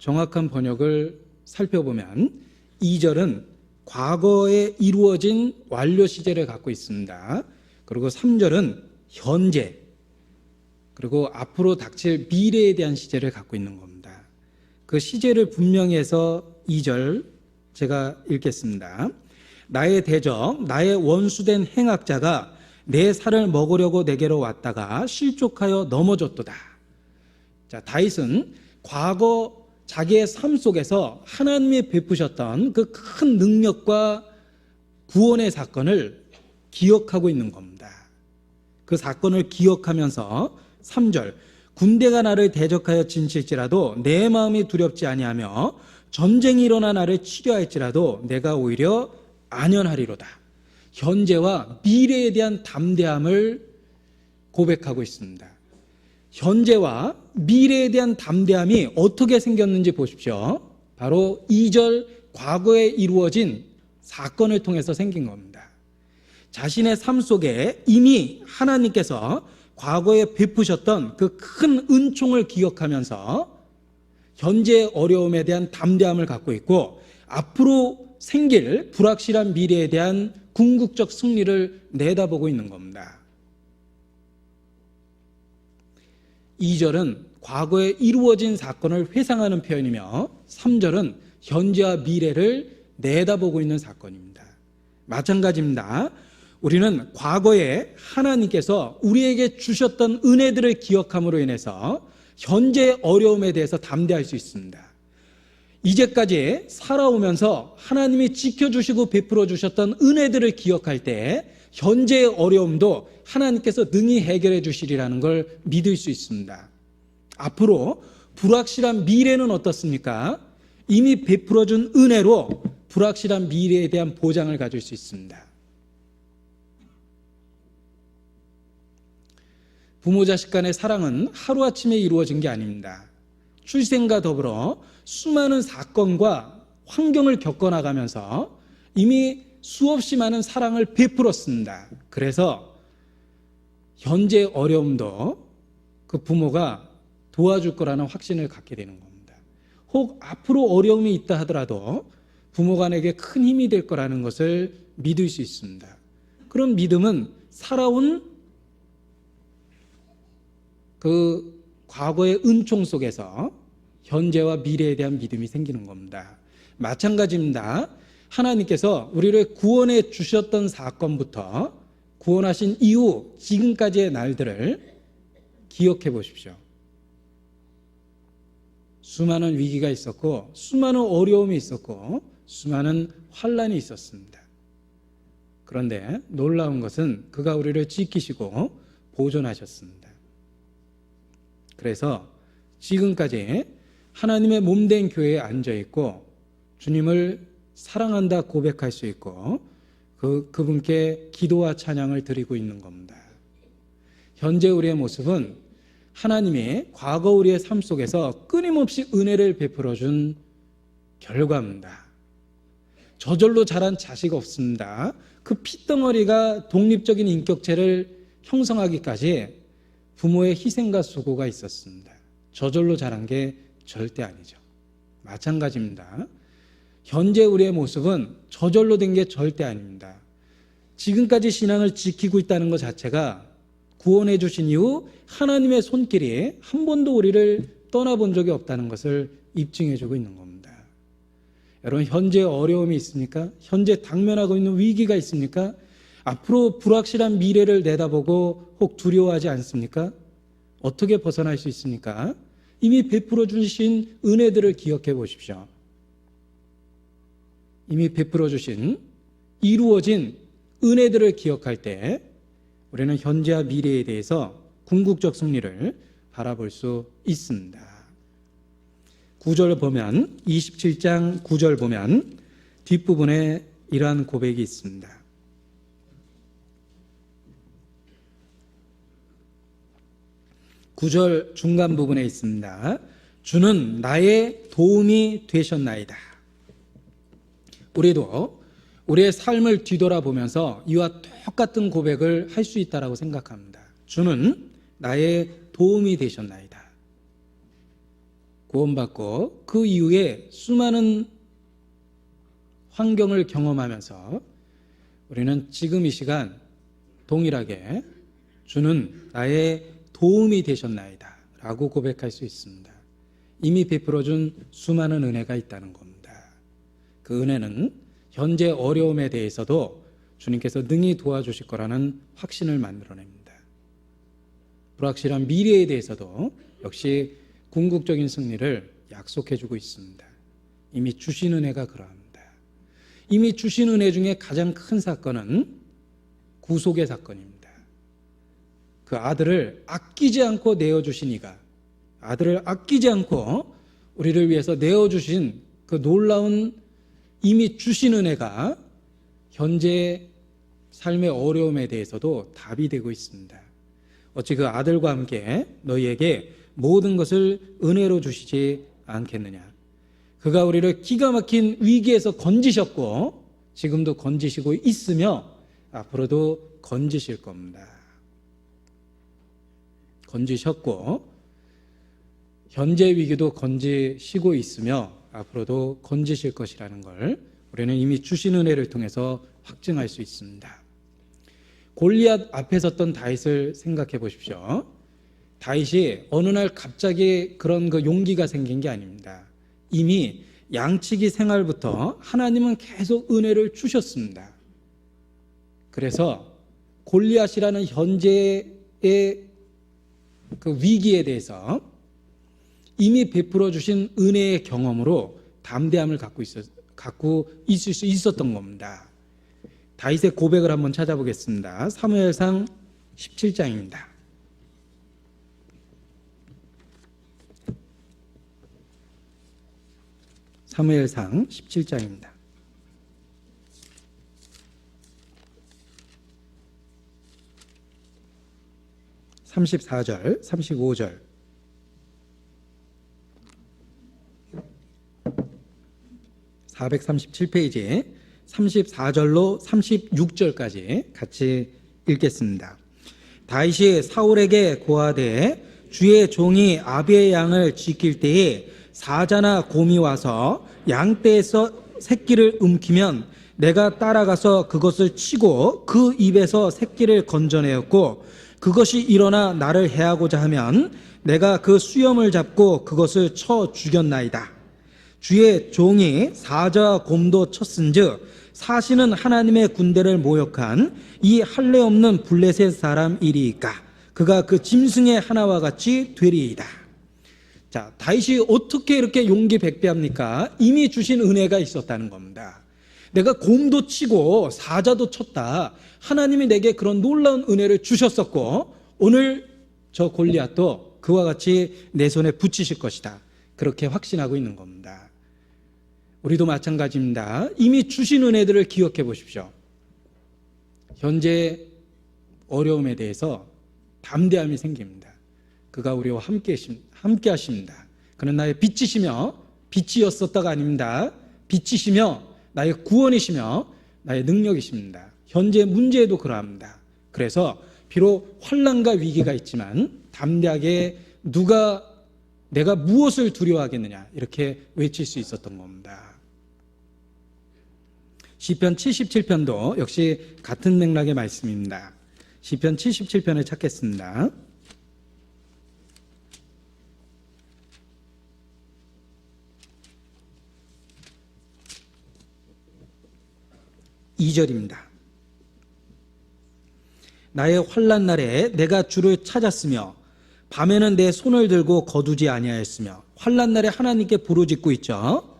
정확한 번역을 살펴보면 2절은 과거에 이루어진 완료 시제를 갖고 있습니다. 그리고 3절은 현재, 그리고 앞으로 닥칠 미래에 대한 시제를 갖고 있는 겁니다. 그 시제를 분명히 해서 2절 제가 읽겠습니다. 나의 대적, 나의 원수된 행악자가 내 살을 먹으려고 내게로 왔다가 실족하여 넘어졌도다. 자, 다윗은 과거 자기의 삶 속에서 하나님이 베푸셨던 그 큰 능력과 구원의 사건을 기억하고 있는 겁니다. 그 사건을 기억하면서 3절, 군대가 나를 대적하여 진칠지라도 내 마음이 두렵지 아니하며 전쟁이 일어나 나를 치려할지라도 내가 오히려 안연하리로다. 현재와 미래에 대한 담대함을 고백하고 있습니다. 현재와 미래에 대한 담대함이 어떻게 생겼는지 보십시오. 바로 2절 과거에 이루어진 사건을 통해서 생긴 겁니다. 자신의 삶 속에 이미 하나님께서 과거에 베푸셨던 그 큰 은총을 기억하면서 현재의 어려움에 대한 담대함을 갖고 있고 앞으로 생길 불확실한 미래에 대한 궁극적 승리를 내다보고 있는 겁니다. 2절은 과거에 이루어진 사건을 회상하는 표현이며 3절은 현재와 미래를 내다보고 있는 사건입니다. 마찬가지입니다. 우리는 과거에 하나님께서 우리에게 주셨던 은혜들을 기억함으로 인해서 현재의 어려움에 대해서 담대할 수 있습니다. 이제까지 살아오면서 하나님이 지켜주시고 베풀어 주셨던 은혜들을 기억할 때 현재의 어려움도 하나님께서 능히 해결해 주시리라는 걸 믿을 수 있습니다. 앞으로 불확실한 미래는 어떻습니까? 이미 베풀어 준 은혜로 불확실한 미래에 대한 보장을 가질 수 있습니다. 부모 자식 간의 사랑은 하루아침에 이루어진 게 아닙니다. 출생과 더불어 수많은 사건과 환경을 겪어나가면서 이미 수없이 많은 사랑을 베풀었습니다. 그래서 현재 어려움도 그 부모가 도와줄 거라는 확신을 갖게 되는 겁니다. 혹 앞으로 어려움이 있다 하더라도 부모가 내게 큰 힘이 될 거라는 것을 믿을 수 있습니다. 그런 믿음은 살아온 그 과거의 은총 속에서 현재와 미래에 대한 믿음이 생기는 겁니다. 마찬가지입니다. 하나님께서 우리를 구원해 주셨던 사건부터 구원하신 이후 지금까지의 날들을 기억해 보십시오. 수많은 위기가 있었고 수많은 어려움이 있었고 수많은 환난이 있었습니다. 그런데 놀라운 것은 그가 우리를 지키시고 보존하셨습니다. 그래서 지금까지 하나님의 몸된 교회에 앉아있고 주님을 사랑한다 고백할 수 있고 그분께 기도와 찬양을 드리고 있는 겁니다. 현재 우리의 모습은 하나님이 과거 우리의 삶 속에서 끊임없이 은혜를 베풀어 준 결과입니다. 저절로 자란 자식 없습니다. 그 핏덩어리가 독립적인 인격체를 형성하기까지 부모의 희생과 수고가 있었습니다. 저절로 자란 게 절대 아니죠. 마찬가지입니다. 현재 우리의 모습은 저절로 된 게 절대 아닙니다. 지금까지 신앙을 지키고 있다는 것 자체가 구원해 주신 이후 하나님의 손길이 한 번도 우리를 떠나본 적이 없다는 것을 입증해 주고 있는 겁니다. 여러분, 현재 어려움이 있습니까? 현재 당면하고 있는 위기가 있습니까? 앞으로 불확실한 미래를 내다보고 혹 두려워하지 않습니까? 어떻게 벗어날 수 있습니까? 이미 베풀어 주신 은혜들을 기억해 보십시오. 이미 베풀어 주신 이루어진 은혜들을 기억할 때 우리는 현재와 미래에 대해서 궁극적 승리를 바라볼 수 있습니다. 9절 보면 27장 9절 보면 뒷부분에 이러한 고백이 있습니다. 9절 중간 부분에 있습니다. 주는 나의 도움이 되셨나이다. 우리도 우리의 삶을 뒤돌아보면서 이와 똑같은 고백을 할 수 있다고 생각합니다. 주는 나의 도움이 되셨나이다. 구원받고 그 이후에 수많은 환경을 경험하면서 우리는 지금 이 시간 동일하게 주는 나의 도움이 되셨나이다 라고 고백할 수 있습니다. 이미 베풀어준 수많은 은혜가 있다는 겁니다. 그 은혜는 현재 어려움에 대해서도 주님께서 능히 도와주실 거라는 확신을 만들어냅니다. 불확실한 미래에 대해서도 역시 궁극적인 승리를 약속해주고 있습니다. 이미 주신 은혜가 그러합니다. 이미 주신 은혜 중에 가장 큰 사건은 구속의 사건입니다. 그 아들을 아끼지 않고 내어주신 이가, 아들을 아끼지 않고 우리를 위해서 내어주신 그 놀라운 이미 주신 은혜가 현재 삶의 어려움에 대해서도 답이 되고 있습니다. 어찌 그 아들과 함께 너희에게 모든 것을 은혜로 주시지 않겠느냐. 그가 우리를 기가 막힌 위기에서 건지셨고 지금도 건지시고 있으며 앞으로도 건지실 겁니다. 건지셨고 현재 위기도 건지시고 있으며 앞으로도 건지실 것이라는 걸 우리는 이미 주신 은혜를 통해서 확증할 수 있습니다. 골리앗 앞에 섰던 다윗을 생각해 보십시오. 다윗이 어느 날 갑자기 그런 용기가 생긴 게 아닙니다. 이미 양치기 생활부터 하나님은 계속 은혜를 주셨습니다. 그래서 골리앗이라는 현재의 그 위기에 대해서 이미 베풀어 주신 은혜의 경험으로 담대함을 갖고 있을 수 있었던 겁니다. 다윗의 고백을 한번 찾아보겠습니다. 사무엘상 17장입니다. 사무엘상 17장입니다. 34절, 35절. 437페이지 34절로 36절까지 같이 읽겠습니다. 다윗이 사울에게 고하되 주의 종이 아비의 양을 지킬 때에 사자나 곰이 와서 양떼에서 새끼를 움키면 내가 따라가서 그것을 치고 그 입에서 새끼를 건져내었고 그것이 일어나 나를 해하고자 하면 내가 그 수염을 잡고 그것을 쳐 죽였나이다. 주의 종이 사자와 곰도 쳤은즉 사시는 하나님의 군대를 모욕한 이 할례 없는 블레셋 사람 이리이까 그가 그 짐승의 하나와 같이 되리이다. 자, 다윗이 어떻게 이렇게 용기 백배합니까? 이미 주신 은혜가 있었다는 겁니다. 내가 곰도 치고 사자도 쳤다. 하나님이 내게 그런 놀라운 은혜를 주셨었고 오늘 저 골리앗도 그와 같이 내 손에 붙이실 것이다. 그렇게 확신하고 있는 겁니다. 우리도 마찬가지입니다. 이미 주신 은혜들을 기억해 보십시오. 현재 어려움에 대해서 담대함이 생깁니다. 그가 우리와 함께 하십니다. 그는 나의 빛이시며 빛이었었다가 아닙니다. 빛이시며 나의 구원이시며 나의 능력이십니다. 현재 문제에도 그러합니다. 그래서 비록 환난과 위기가 있지만 담대하게 내가 무엇을 두려워하겠느냐 이렇게 외칠 수 있었던 겁니다. 시편 77편도 역시 같은 맥락의 말씀입니다. 시편 77편을 찾겠습니다. 2절입니다. 나의 환난 날에 내가 주를 찾았으며 밤에는 내 손을 들고 거두지 아니하였으며 환난 날에 하나님께 부르짖고 있죠.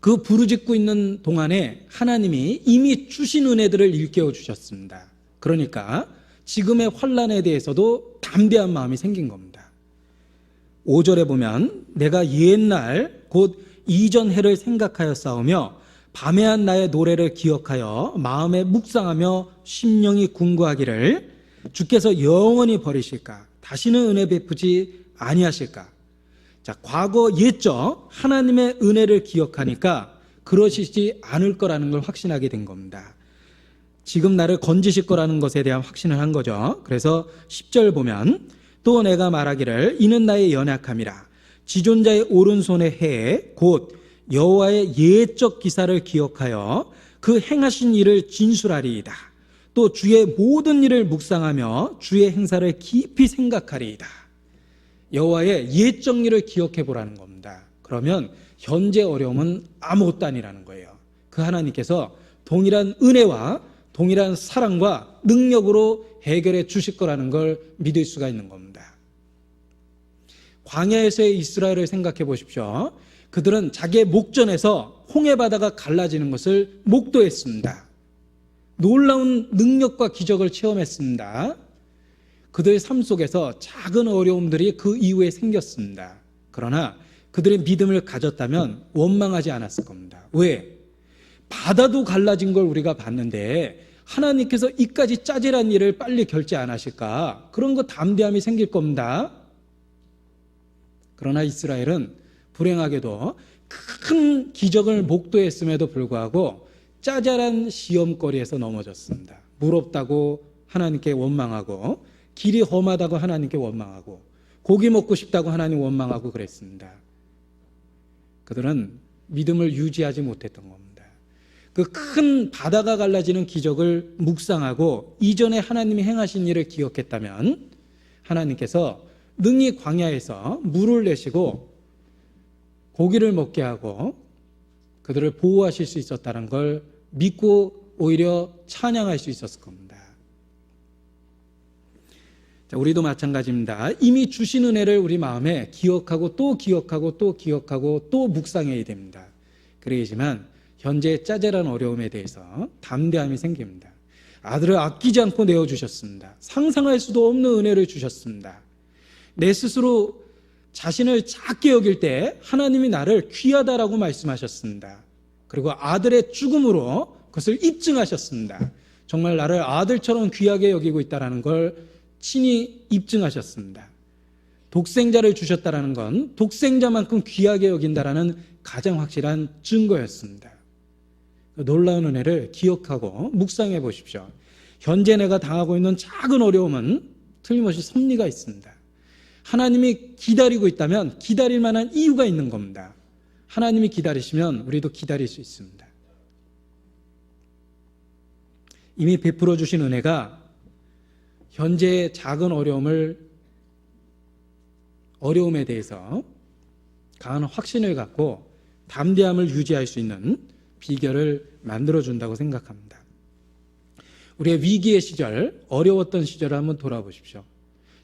그 부르짖고 있는 동안에 하나님이 이미 주신 은혜들을 일깨워 주셨습니다. 그러니까 지금의 환난에 대해서도 담대한 마음이 생긴 겁니다. 5절에 보면 내가 옛날 곧 이전 해를 생각하여 싸우며 밤에 한 나의 노래를 기억하여 마음에 묵상하며 심령이 궁구하기를 주께서 영원히 버리실까 다시는 은혜 베푸지 아니하실까. 자, 과거 옛적 하나님의 은혜를 기억하니까 그러시지 않을 거라는 걸 확신하게 된 겁니다. 지금 나를 건지실 거라는 것에 대한 확신을 한 거죠. 그래서 10절 보면 또 내가 말하기를 이는 나의 연약함이라 지존자의 오른손의 해에 곧 여호와의 예적 기사를 기억하여 그 행하신 일을 진술하리이다. 또 주의 모든 일을 묵상하며 주의 행사를 깊이 생각하리이다. 여호와의 예적 일을 기억해 보라는 겁니다. 그러면 현재 어려움은 아무것도 아니라는 거예요. 그 하나님께서 동일한 은혜와 동일한 사랑과 능력으로 해결해 주실 거라는 걸 믿을 수가 있는 겁니다. 광야에서의 이스라엘을 생각해 보십시오. 그들은 자기의 목전에서 홍해바다가 갈라지는 것을 목도했습니다. 놀라운 능력과 기적을 체험했습니다. 그들의 삶 속에서 작은 어려움들이 그 이후에 생겼습니다. 그러나 그들의 믿음을 가졌다면 원망하지 않았을 겁니다. 왜? 바다도 갈라진 걸 우리가 봤는데 하나님께서 이까지 짜질한 일을 빨리 결제 안 하실까? 그런 거 담대함이 생길 겁니다. 그러나 이스라엘은 불행하게도 큰 기적을 목도했음에도 불구하고 짜잘한 시험거리에서 넘어졌습니다. 물 없다고 하나님께 원망하고 길이 험하다고 하나님께 원망하고 고기 먹고 싶다고 하나님 원망하고 그랬습니다. 그들은 믿음을 유지하지 못했던 겁니다. 그 큰 바다가 갈라지는 기적을 묵상하고 이전에 하나님이 행하신 일을 기억했다면 하나님께서 능히 광야에서 물을 내시고 고기를 먹게 하고 그들을 보호하실 수 있었다는 걸 믿고 오히려 찬양할 수 있었을 겁니다. 자, 우리도 마찬가지입니다. 이미 주신 은혜를 우리 마음에 기억하고 또 기억하고 또 기억하고 또 묵상해야 됩니다. 그래야지만 현재 짜잘한 어려움에 대해서 담대함이 생깁니다. 아들을 아끼지 않고 내어주셨습니다. 상상할 수도 없는 은혜를 주셨습니다. 내 스스로 자신을 작게 여길 때 하나님이 나를 귀하다라고 말씀하셨습니다. 그리고 아들의 죽음으로 그것을 입증하셨습니다. 정말 나를 아들처럼 귀하게 여기고 있다는 걸 친히 입증하셨습니다. 독생자를 주셨다는 건 독생자만큼 귀하게 여긴다라는 가장 확실한 증거였습니다. 놀라운 은혜를 기억하고 묵상해 보십시오. 현재 내가 당하고 있는 작은 어려움은 틀림없이 섭리가 있습니다. 하나님이 기다리고 있다면 기다릴 만한 이유가 있는 겁니다. 하나님이 기다리시면 우리도 기다릴 수 있습니다. 이미 베풀어 주신 은혜가 현재의 작은 어려움에 대해서 강한 확신을 갖고 담대함을 유지할 수 있는 비결을 만들어준다고 생각합니다. 우리의 위기의 시절, 어려웠던 시절을 한번 돌아보십시오.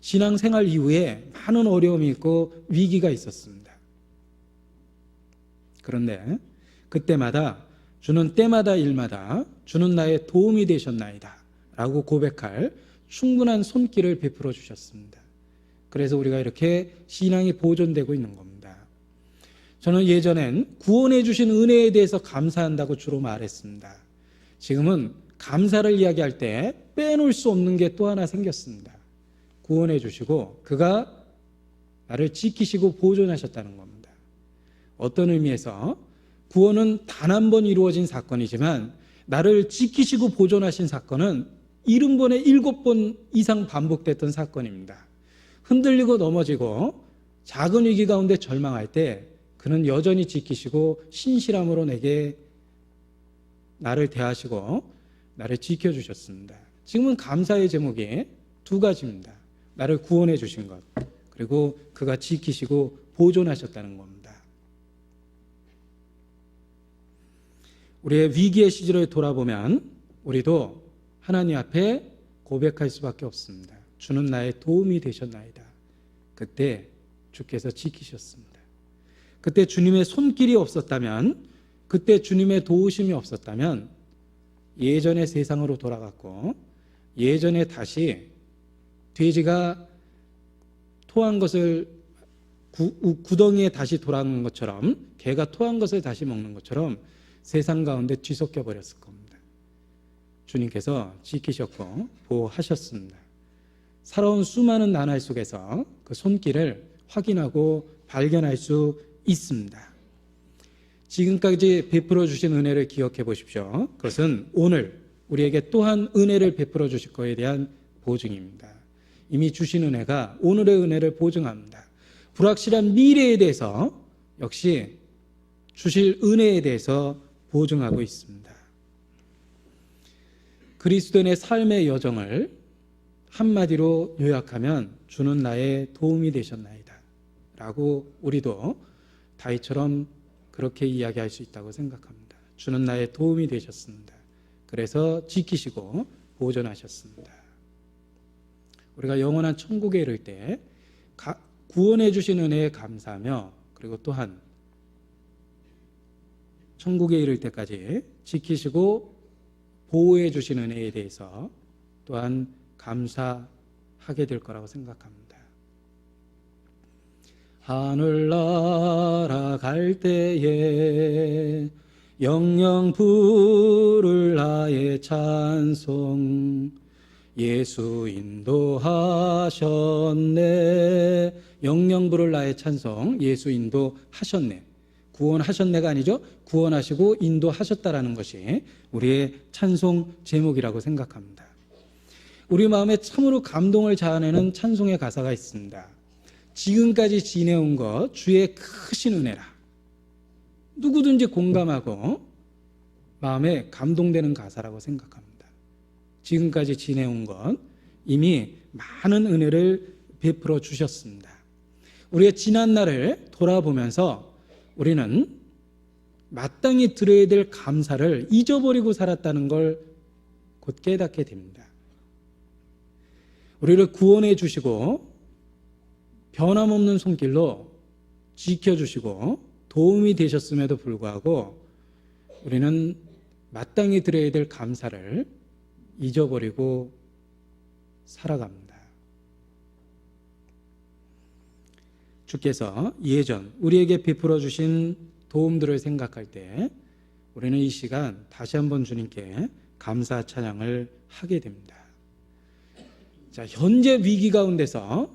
신앙생활 이후에 많은 어려움이 있고 위기가 있었습니다. 그런데 그때마다 주는 때마다 일마다 주는 나의 도움이 되셨나이다 라고 고백할 충분한 손길을 베풀어 주셨습니다. 그래서 우리가 이렇게 신앙이 보존되고 있는 겁니다. 저는 예전엔 구원해 주신 은혜에 대해서 감사한다고 주로 말했습니다. 지금은 감사를 이야기할 때 빼놓을 수 없는 게 또 하나 생겼습니다. 구원해 주시고 그가 나를 지키시고 보존하셨다는 겁니다. 어떤 의미에서 구원은 단 한 번 이루어진 사건이지만 나를 지키시고 보존하신 사건은 70번에 7번 이상 반복됐던 사건입니다. 흔들리고 넘어지고 작은 위기 가운데 절망할 때 그는 여전히 지키시고 신실함으로 내게 나를 대하시고 나를 지켜주셨습니다. 지금은 감사의 제목이 두 가지입니다. 나를 구원해 주신 것, 그리고 그가 지키시고 보존하셨다는 겁니다. 우리의 위기의 시절을 돌아보면 우리도 하나님 앞에 고백할 수밖에 없습니다. 주는 나의 도움이 되셨나이다. 그때 주께서 지키셨습니다. 그때 주님의 손길이 없었다면, 그때 주님의 도우심이 없었다면 예전의 세상으로 돌아갔고 예전에 다시 돼지가 토한 것을 구덩이에 다시 돌아가는 것처럼, 개가 토한 것을 다시 먹는 것처럼 세상 가운데 뒤섞여 버렸을 겁니다. 주님께서 지키셨고 보호하셨습니다. 살아온 수많은 나날 속에서 그 손길을 확인하고 발견할 수 있습니다. 지금까지 베풀어 주신 은혜를 기억해 보십시오. 그것은 오늘 우리에게 또한 은혜를 베풀어 주실 것에 대한 보증입니다. 이미 주신 은혜가 오늘의 은혜를 보증합니다. 불확실한 미래에 대해서 역시 주실 은혜에 대해서 보증하고 있습니다. 그리스도인의 삶의 여정을 한마디로 요약하면 주는 나의 도움이 되셨나이다 라고 우리도 다윗처럼 그렇게 이야기할 수 있다고 생각합니다. 주는 나의 도움이 되셨습니다. 그래서 지키시고 보존하셨습니다. 우리가 영원한 천국에 이를 때 구원해 주신 은혜에 감사하며, 그리고 또한 천국에 이를 때까지 지키시고 보호해 주신 은혜에 대해서 또한 감사하게 될 거라고 생각합니다. 하늘 날아갈 때에 영영 부를 나의 찬송, 예수 인도하셨네. 영영 부를 나의 찬송, 예수 인도하셨네. 구원하셨네가 아니죠. 구원하시고 인도하셨다라는 것이 우리의 찬송 제목이라고 생각합니다. 우리 마음에 참으로 감동을 자아내는 찬송의 가사가 있습니다. 지금까지 지내온 것 주의 크신 은혜라. 누구든지 공감하고 마음에 감동되는 가사라고 생각합니다. 지금까지 지내온 것 이미 많은 은혜를 베풀어 주셨습니다. 우리의 지난 날을 돌아보면서 우리는 마땅히 드려야 될 감사를 잊어버리고 살았다는 걸 곧 깨닫게 됩니다. 우리를 구원해 주시고 변함없는 손길로 지켜주시고 도움이 되셨음에도 불구하고 우리는 마땅히 드려야 될 감사를 잊어버리고 살아갑니다. 주께서 예전 우리에게 베풀어 주신 도움들을 생각할 때 우리는 이 시간 다시 한번 주님께 감사 찬양을 하게 됩니다. 자, 현재 위기 가운데서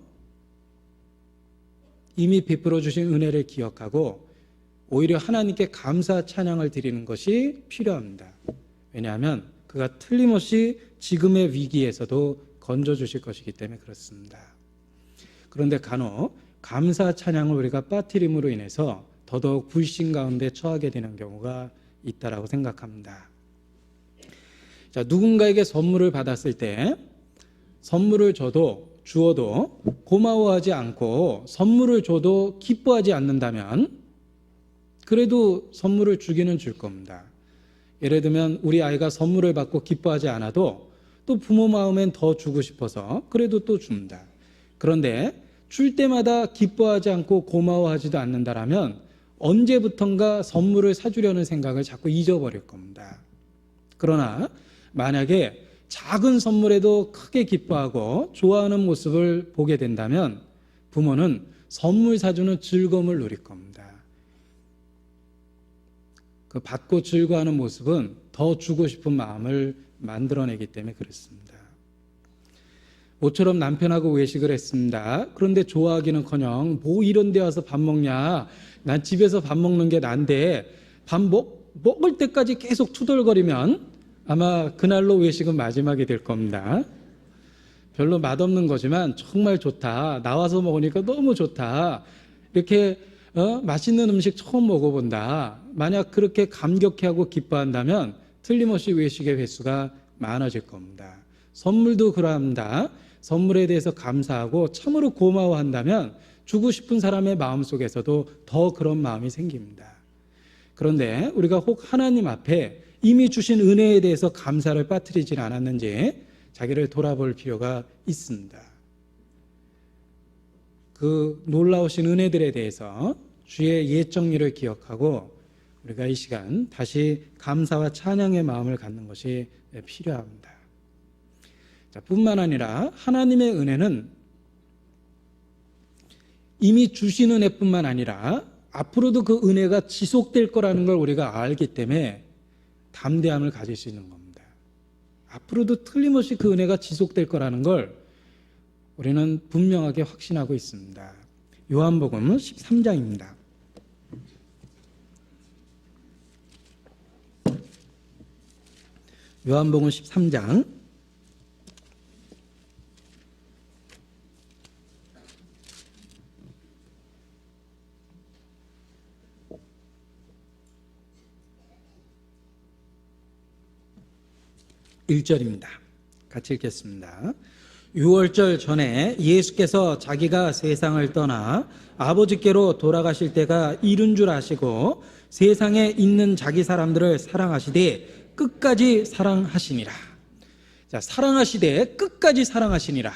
이미 베풀어 주신 은혜를 기억하고 오히려 하나님께 감사 찬양을 드리는 것이 필요합니다. 왜냐하면 그가 틀림없이 지금의 위기에서도 건져주실 것이기 때문에 그렇습니다. 그런데 간혹 감사 찬양을 우리가 빠뜨림으로 인해서 더더욱 불신 가운데 처하게 되는 경우가 있다라고 생각합니다. 자, 누군가에게 선물을 받았을 때 선물을 주어도 고마워하지 않고 선물을 줘도 기뻐하지 않는다면 그래도 선물을 주기는 줄 겁니다. 예를 들면 우리 아이가 선물을 받고 기뻐하지 않아도 또 부모 마음엔 더 주고 싶어서 그래도 또 줍니다. 그런데 줄 때마다 기뻐하지 않고 고마워하지도 않는다라면 언제부턴가 선물을 사주려는 생각을 자꾸 잊어버릴 겁니다. 그러나 만약에 작은 선물에도 크게 기뻐하고 좋아하는 모습을 보게 된다면 부모는 선물 사주는 즐거움을 누릴 겁니다. 그 받고 즐거워하는 모습은 더 주고 싶은 마음을 만들어내기 때문에 그렇습니다. 모처럼 남편하고 외식을 했습니다. 그런데 좋아하기는커녕 뭐 이런 데 와서 밥 먹냐, 난 집에서 밥 먹는 게 난데 밥 먹을 때까지 계속 투덜거리면 아마 그날로 외식은 마지막이 될 겁니다. 별로 맛없는 거지만 정말 좋다, 나와서 먹으니까 너무 좋다, 이렇게 맛있는 음식 처음 먹어본다, 만약 그렇게 감격해하고 기뻐한다면 틀림없이 외식의 횟수가 많아질 겁니다. 선물도 그러합니다. 선물에 대해서 감사하고 참으로 고마워한다면 주고 싶은 사람의 마음속에서도 더 그런 마음이 생깁니다. 그런데 우리가 혹 하나님 앞에 이미 주신 은혜에 대해서 감사를 빠뜨리지 않았는지 자기를 돌아볼 필요가 있습니다. 그 놀라우신 은혜들에 대해서 주의 옛 정리를 기억하고 우리가 이 시간 다시 감사와 찬양의 마음을 갖는 것이 필요합니다. 자, 뿐만 아니라 하나님의 은혜는 이미 주신 은혜뿐만 아니라 앞으로도 그 은혜가 지속될 거라는 걸 우리가 알기 때문에 담대함을 가질 수 있는 겁니다. 앞으로도 틀림없이 그 은혜가 지속될 거라는 걸 우리는 분명하게 확신하고 있습니다. 요한복음 13장입니다. 요한복음 13장 1절입니다. 같이 읽겠습니다. 6월절 전에 예수께서 자기가 세상을 떠나 아버지께로 돌아가실 때가 이른 줄 아시고 세상에 있는 자기 사람들을 사랑하시되 끝까지 사랑하시니라. 자, 사랑하시되 끝까지 사랑하시니라.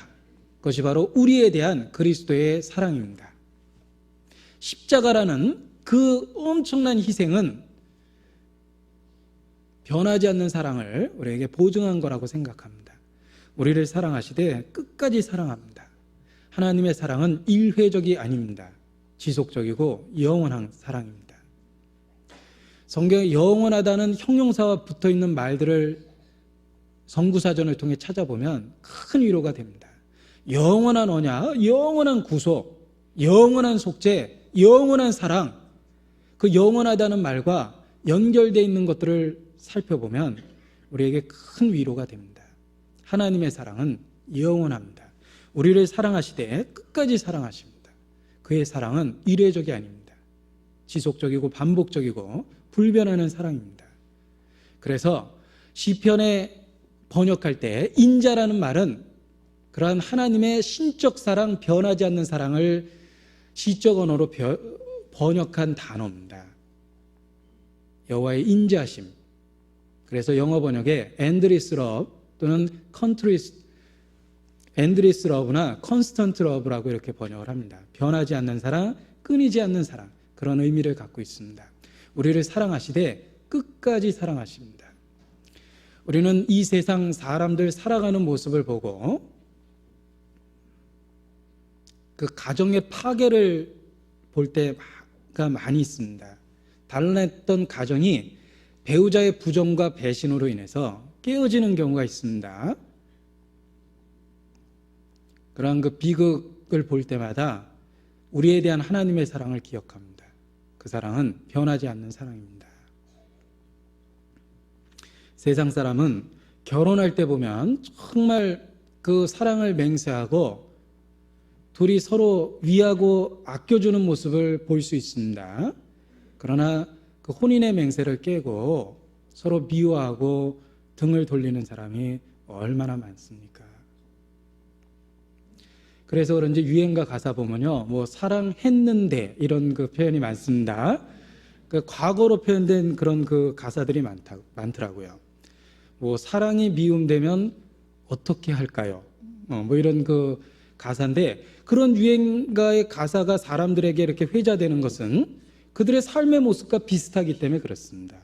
그것이 바로 우리에 대한 그리스도의 사랑입니다. 십자가라는 그 엄청난 희생은 변하지 않는 사랑을 우리에게 보증한 거라고 생각합니다. 우리를 사랑하시되 끝까지 사랑합니다. 하나님의 사랑은 일회적이 아닙니다. 지속적이고 영원한 사랑입니다. 성경에 영원하다는 형용사와 붙어있는 말들을 성구사전을 통해 찾아보면 큰 위로가 됩니다. 영원한 언약, 영원한 구속, 영원한 속죄, 영원한 사랑, 그 영원하다는 말과 연결되어 있는 것들을 살펴보면 우리에게 큰 위로가 됩니다. 하나님의 사랑은 영원합니다. 우리를 사랑하시되 끝까지 사랑하십니다. 그의 사랑은 일회적이 아닙니다. 지속적이고 반복적이고 불변하는 사랑입니다. 그래서 시편에 번역할 때 인자라는 말은 그러한 하나님의 신적 사랑, 변하지 않는 사랑을 시적 언어로 번역한 단어입니다. 여호와의 인자심. 그래서 영어 번역에 endless love 또는 endless love나 constant love라고 이렇게 번역을 합니다. 변하지 않는 사랑, 끊이지 않는 사랑, 그런 의미를 갖고 있습니다. 우리를 사랑하시되 끝까지 사랑하십니다. 우리는 이 세상 사람들 살아가는 모습을 보고 그 가정의 파괴를 볼 때가 많이 있습니다. 단란했던 가정이 배우자의 부정과 배신으로 인해서 깨어지는 경우가 있습니다. 그러한 그 비극을 볼 때마다 우리에 대한 하나님의 사랑을 기억합니다. 그 사랑은 변하지 않는 사랑입니다. 세상 사람은 결혼할 때 보면 정말 그 사랑을 맹세하고 둘이 서로 위하고 아껴주는 모습을 볼 수 있습니다. 그러나 그 혼인의 맹세를 깨고 서로 미워하고 등을 돌리는 사람이 얼마나 많습니까? 그래서 그런지 유행가 가사 보면요, 뭐 사랑했는데 이런 그 표현이 많습니다. 그 과거로 표현된 그런 그 가사들이 많더라고요. 뭐 사랑이 미움되면 어떻게 할까요? 뭐 이런 그 가사인데, 그런 유행가의 가사가 사람들에게 이렇게 회자되는 것은 그들의 삶의 모습과 비슷하기 때문에 그렇습니다.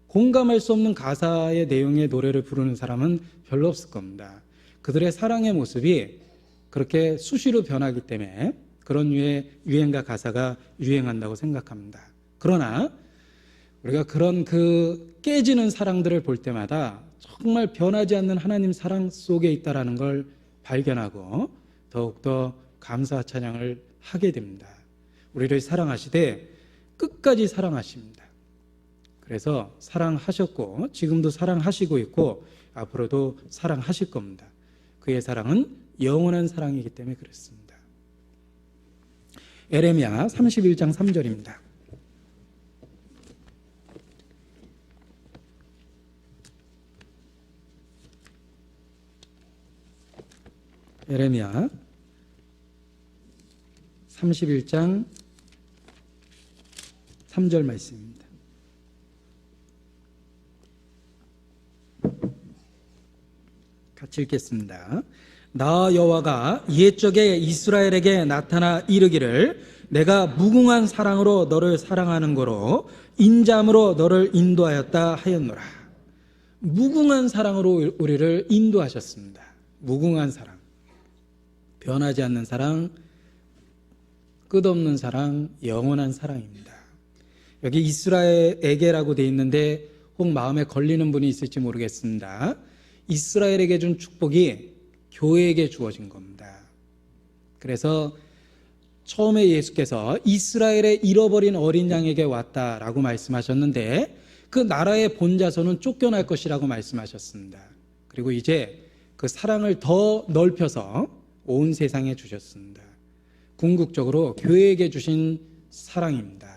공감할 수 없는 가사의 내용의 노래를 부르는 사람은 별로 없을 겁니다. 그들의 사랑의 모습이 그렇게 수시로 변하기 때문에 그런 류의 유행가 가사가 유행한다고 생각합니다. 그러나 우리가 그런 그 깨지는 사랑들을 볼 때마다 정말 변하지 않는 하나님 사랑 속에 있다라는 걸 발견하고 더욱더 감사 찬양을 하게 됩니다. 우리를 사랑하시되 끝까지 사랑하십니다. 그래서 사랑하셨고 지금도 사랑하시고 있고 앞으로도 사랑하실 겁니다. 그의 사랑은 영원한 사랑이기 때문에 그렇습니다. 에레미야 31장 3절입니다. 에레미야 31장 3절 말씀입니다. 같이 읽겠습니다. 나 여호와가 옛적에 이스라엘에게 나타나 이르기를 내가 무궁한 사랑으로 너를 사랑하는 거로 인자함으로 너를 인도하였다 하였노라. 무궁한 사랑으로 우리를 인도하셨습니다. 무궁한 사랑, 변하지 않는 사랑, 끝없는 사랑, 영원한 사랑입니다. 여기 이스라엘에게라고 되어 있는데 혹 마음에 걸리는 분이 있을지 모르겠습니다. 이스라엘에게 준 축복이 교회에게 주어진 겁니다. 그래서 처음에 예수께서 이스라엘의 잃어버린 어린 양에게 왔다라고 말씀하셨는데 그 나라의 본자손은 쫓겨날 것이라고 말씀하셨습니다. 그리고 이제 그 사랑을 더 넓혀서 온 세상에 주셨습니다. 궁극적으로 교회에게 주신 사랑입니다.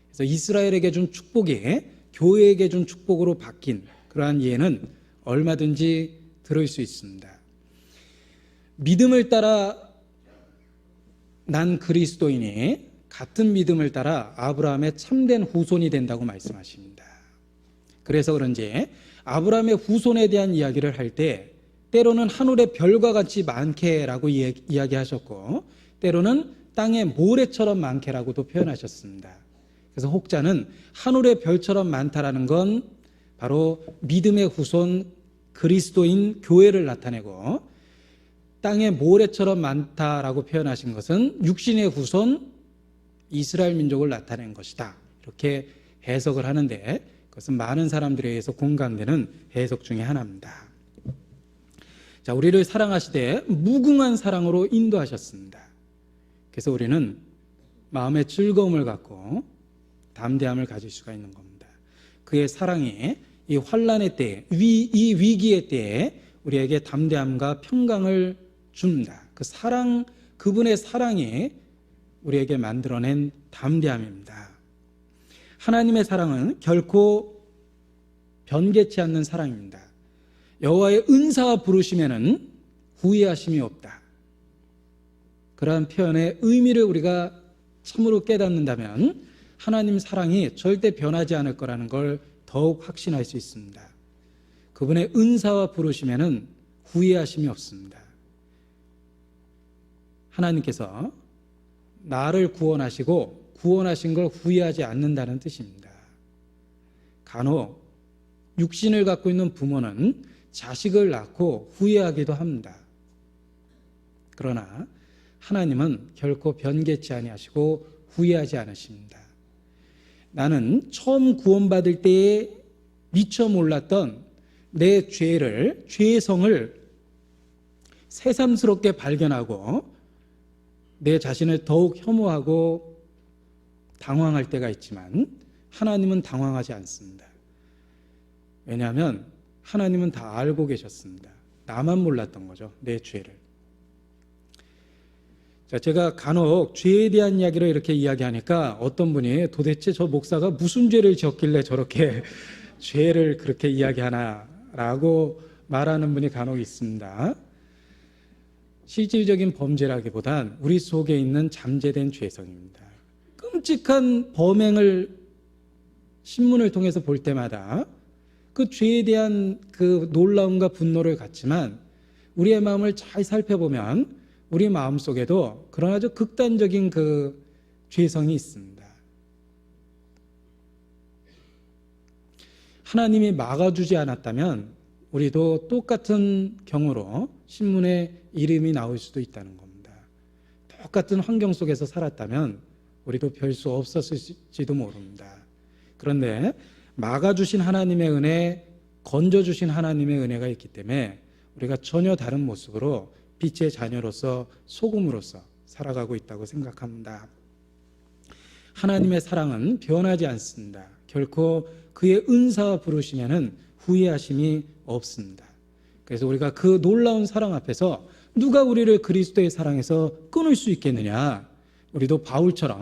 그래서 이스라엘에게 준 축복이 교회에게 준 축복으로 바뀐 그러한 이해는 얼마든지 들을 수 있습니다. 믿음을 따라 난 그리스도인이 같은 믿음을 따라 아브라함의 참된 후손이 된다고 말씀하십니다. 그래서 그런지 아브라함의 후손에 대한 이야기를 할 때 때로는 하늘의 별과 같이 많게라고 이야기하셨고 때로는 땅의 모래처럼 많게라고도 표현하셨습니다. 그래서 혹자는 하늘의 별처럼 많다라는 건 바로 믿음의 후손 그리스도인 교회를 나타내고 땅의 모래처럼 많다라고 표현하신 것은 육신의 후손 이스라엘 민족을 나타낸 것이다. 이렇게 해석을 하는데 그것은 많은 사람들에 의해서 공감되는 해석 중에 하나입니다. 자, 우리를 사랑하시되 무궁한 사랑으로 인도하셨습니다. 그래서 우리는 마음의 즐거움을 갖고 담대함을 가질 수가 있는 겁니다. 그의 사랑이 이 환난의 때에, 이 위기의 때에 우리에게 담대함과 평강을 줍니다. 그 사랑, 그분의 사랑이 우리에게 만들어낸 담대함입니다. 하나님의 사랑은 결코 변개치 않는 사랑입니다. 여호와의 은사와 부르심에는 후회하심이 없다. 그러한 표현의 의미를 우리가 참으로 깨닫는다면 하나님 사랑이 절대 변하지 않을 거라는 걸 더욱 확신할 수 있습니다. 그분의 은사와 부르심에는 후회하심이 없습니다. 하나님께서 나를 구원하시고 구원하신 걸 후회하지 않는다는 뜻입니다. 간혹 육신을 갖고 있는 부모는 자식을 낳고 후회하기도 합니다. 그러나 하나님은 결코 변개치 아니하시고 후회하지 않으십니다. 나는 처음 구원받을 때에 미처 몰랐던 내 죄의 성을 새삼스럽게 발견하고 내 자신을 더욱 혐오하고 당황할 때가 있지만 하나님은 당황하지 않습니다. 왜냐하면 하나님은 다 알고 계셨습니다. 나만 몰랐던 거죠. 내 죄를. 자, 제가 간혹 죄에 대한 이야기를 이렇게 이야기하니까 어떤 분이 도대체 저 목사가 무슨 죄를 지었길래 저렇게 죄를 그렇게 이야기하나라고 말하는 분이 간혹 있습니다. 실질적인 범죄라기보단 우리 속에 있는 잠재된 죄성입니다. 끔찍한 범행을 신문을 통해서 볼 때마다 그 죄에 대한 그 놀라움과 분노를 갖지만 우리의 마음을 잘 살펴보면 우리 마음 속에도 그런 아주 극단적인 그 죄성이 있습니다. 하나님이 막아주지 않았다면 우리도 똑같은 경우로 신문에 이름이 나올 수도 있다는 겁니다. 똑같은 환경 속에서 살았다면 우리도 별 수 없었을지도 모릅니다. 그런데 막아주신 하나님의 은혜, 건져주신 하나님의 은혜가 있기 때문에 우리가 전혀 다른 모습으로 빛의 자녀로서 소금으로서 살아가고 있다고 생각합니다. 하나님의 사랑은 변하지 않습니다. 결코 그의 은사와 부르시면은 후회하심이 없습니다. 그래서 우리가 그 놀라운 사랑 앞에서 누가 우리를 그리스도의 사랑에서 끊을 수 있겠느냐? 우리도 바울과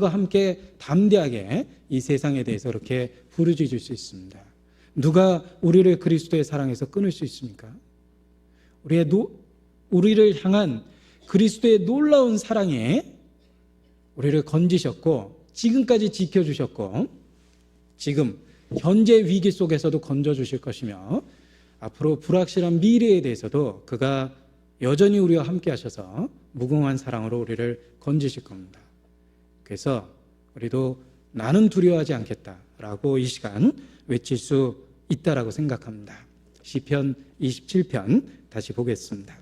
함께 담대하게 이 세상에 대해서 이렇게 부르짖을 수 있습니다. 누가 우리를 그리스도의 사랑에서 끊을 수 있습니까? 우리를 향한 그리스도의 놀라운 사랑에 우리를 건지셨고 지금까지 지켜주셨고 지금 현재 위기 속에서도 건져주실 것이며 앞으로 불확실한 미래에 대해서도 그가 여전히 우리와 함께 하셔서 무궁한 사랑으로 우리를 건지실 겁니다. 그래서 우리도 나는 두려워하지 않겠다라고 이 시간 외칠 수 있다라고 생각합니다. 시편 27편 다시 보겠습니다.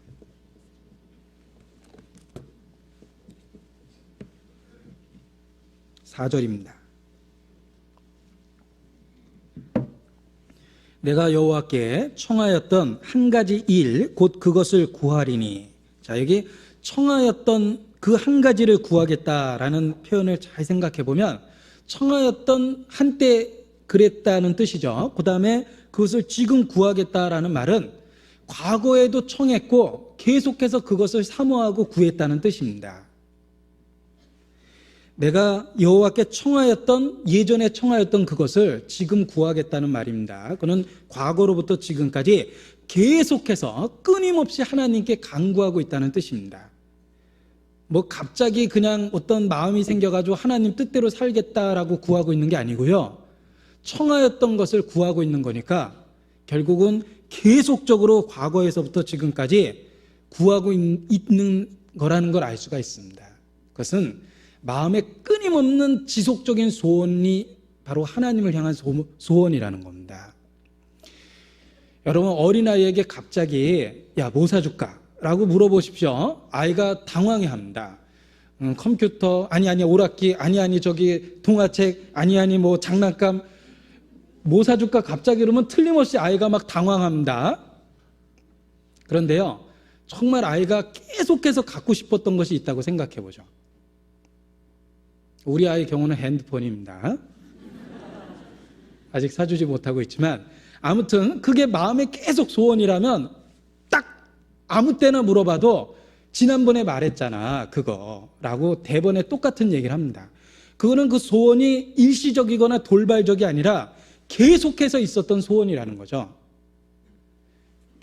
4절입니다. 내가 여호와께 청하였던 한 가지 일 곧 그것을 구하리니. 자, 여기 청하였던 그 한 가지를 구하겠다라는 표현을 잘 생각해 보면 청하였던 한때 그랬다는 뜻이죠. 그 다음에 그것을 지금 구하겠다라는 말은 과거에도 청했고 계속해서 그것을 사모하고 구했다는 뜻입니다. 내가 여호와께 예전에 청하였던 그것을 지금 구하겠다는 말입니다. 그는 과거로부터 지금까지 계속해서 끊임없이 하나님께 간구하고 있다는 뜻입니다. 갑자기 그냥 어떤 마음이 생겨가지고 하나님 뜻대로 살겠다라고 구하고 있는 게 아니고요. 청하였던 것을 구하고 있는 거니까 결국은 계속적으로 과거에서부터 지금까지 구하고 있는 거라는 걸 알 수가 있습니다. 그것은 마음에 끊임없는 지속적인 소원이 바로 하나님을 향한 소원이라는 겁니다. 여러분, 어린아이에게 갑자기 뭐 사줄까? 라고 물어보십시오. 아이가 당황해합니다. 컴퓨터, 아니 오락기, 아니 저기 동화책, 아니 장난감 뭐 사줄까? 갑자기 그러면 틀림없이 아이가 막 당황합니다. 그런데요, 정말 아이가 계속해서 갖고 싶었던 것이 있다고 생각해 보죠. 우리 아이 경우는 핸드폰입니다. 아직 사주지 못하고 있지만 아무튼 그게 마음에 계속 소원이라면 딱 아무 때나 물어봐도 지난번에 말했잖아 그거라고 대번에 똑같은 얘기를 합니다. 그거는 그 소원이 일시적이거나 돌발적이 아니라 계속해서 있었던 소원이라는 거죠.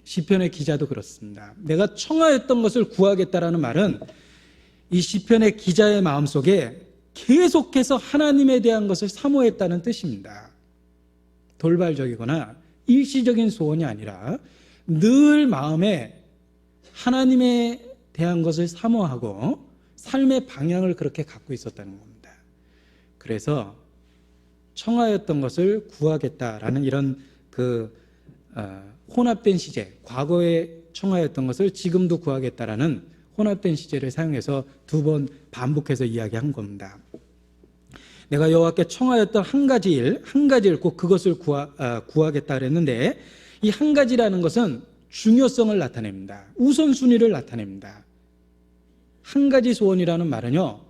시편의 기자도 그렇습니다. 내가 청하였던 것을 구하겠다라는 말은 이 시편의 기자의 마음속에 계속해서 하나님에 대한 것을 사모했다는 뜻입니다. 돌발적이거나 일시적인 소원이 아니라 늘 마음에 하나님에 대한 것을 사모하고 삶의 방향을 그렇게 갖고 있었다는 겁니다. 그래서 청하였던 것을 구하겠다라는 이런 혼합된 시제, 과거에 청하였던 것을 지금도 구하겠다라는 혼합된 시제를 사용해서 두 번 반복해서 이야기한 겁니다. 내가 여호와께 청하였던 한 가지 일 꼭 그것을 구하겠다 그랬는데 이 한 가지라는 것은 중요성을 나타냅니다. 우선순위를 나타냅니다. 한 가지 소원이라는 말은요,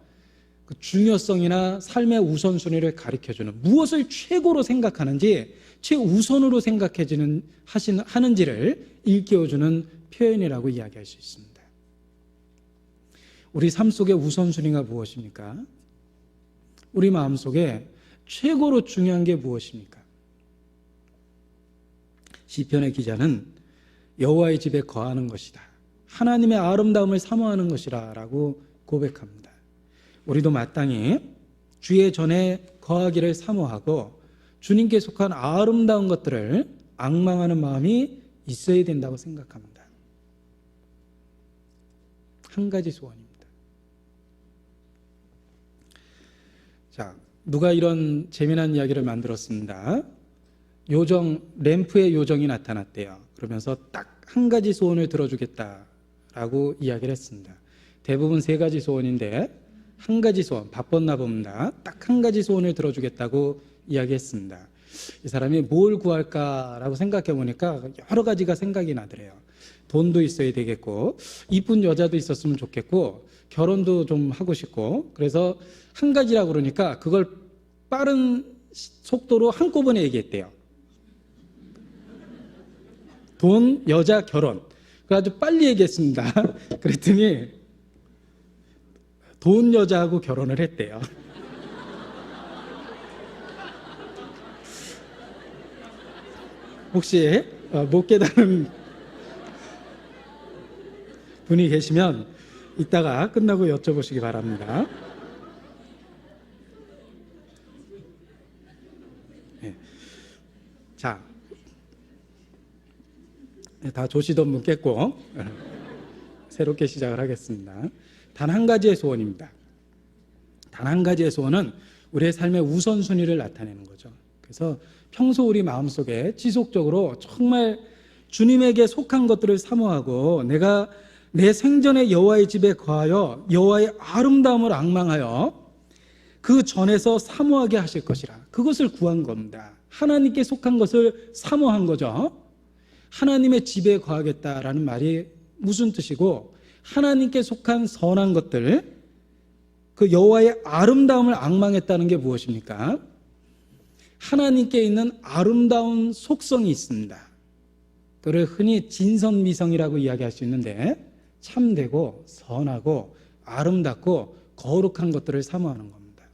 그 중요성이나 삶의 우선순위를 가르쳐주는, 무엇을 최고로 생각하는지 최우선으로 하는지를 일깨워주는 표현이라고 이야기할 수 있습니다. 우리 삶 속의 우선순위가 무엇입니까? 우리 마음속에 최고로 중요한 게 무엇입니까? 시편의 기자는 여호와의 집에 거하는 것이다, 하나님의 아름다움을 사모하는 것이라 라고 고백합니다. 우리도 마땅히 주의 전에 거하기를 사모하고 주님께 속한 아름다운 것들을 앙망하는 마음이 있어야 된다고 생각합니다. 한 가지 소원입니다. 자, 누가 이런 재미난 이야기를 만들었습니다. 램프의 요정이 나타났대요. 그러면서 딱 한 가지 소원을 들어주겠다라고 이야기를 했습니다. 대부분 세 가지 소원인데 한 가지 소원, 바빴나 봅니다. 딱 한 가지 소원을 들어주겠다고 이야기했습니다. 이 사람이 뭘 구할까라고 생각해 보니까 여러 가지가 생각이 나더래요. 돈도 있어야 되겠고, 이쁜 여자도 있었으면 좋겠고, 결혼도 좀 하고 싶고, 그래서 한 가지라고 그러니까 그걸 빠른 속도로 한꺼번에 얘기했대요. 돈, 여자, 결혼. 그래가지고 빨리 얘기했습니다. 그랬더니 돈 여자하고 결혼을 했대요. 혹시 못 깨달은 분이 계시면 이따가 끝나고 여쭤보시기 바랍니다. 네. 자, 다 조시던 분 깼고 새롭게 시작을 하겠습니다. 단 한 가지의 소원입니다. 단 한 가지의 소원은 우리의 삶의 우선순위를 나타내는 거죠. 그래서 평소 우리 마음속에 지속적으로 정말 주님에게 속한 것들을 사모하고 내가 내 생전에 여호와의 집에 거하여 여호와의 아름다움을 앙망하여 그 전에서 사모하게 하실 것이라, 그것을 구한 겁니다. 하나님께 속한 것을 사모한 거죠. 하나님의 집에 거하겠다라는 말이 무슨 뜻이고, 하나님께 속한 선한 것들, 그 여호와의 아름다움을 앙망했다는 게 무엇입니까? 하나님께 있는 아름다운 속성이 있습니다. 그를 흔히 진선미성이라고 이야기할 수 있는데, 참되고 선하고 아름답고 거룩한 것들을 사모하는 겁니다.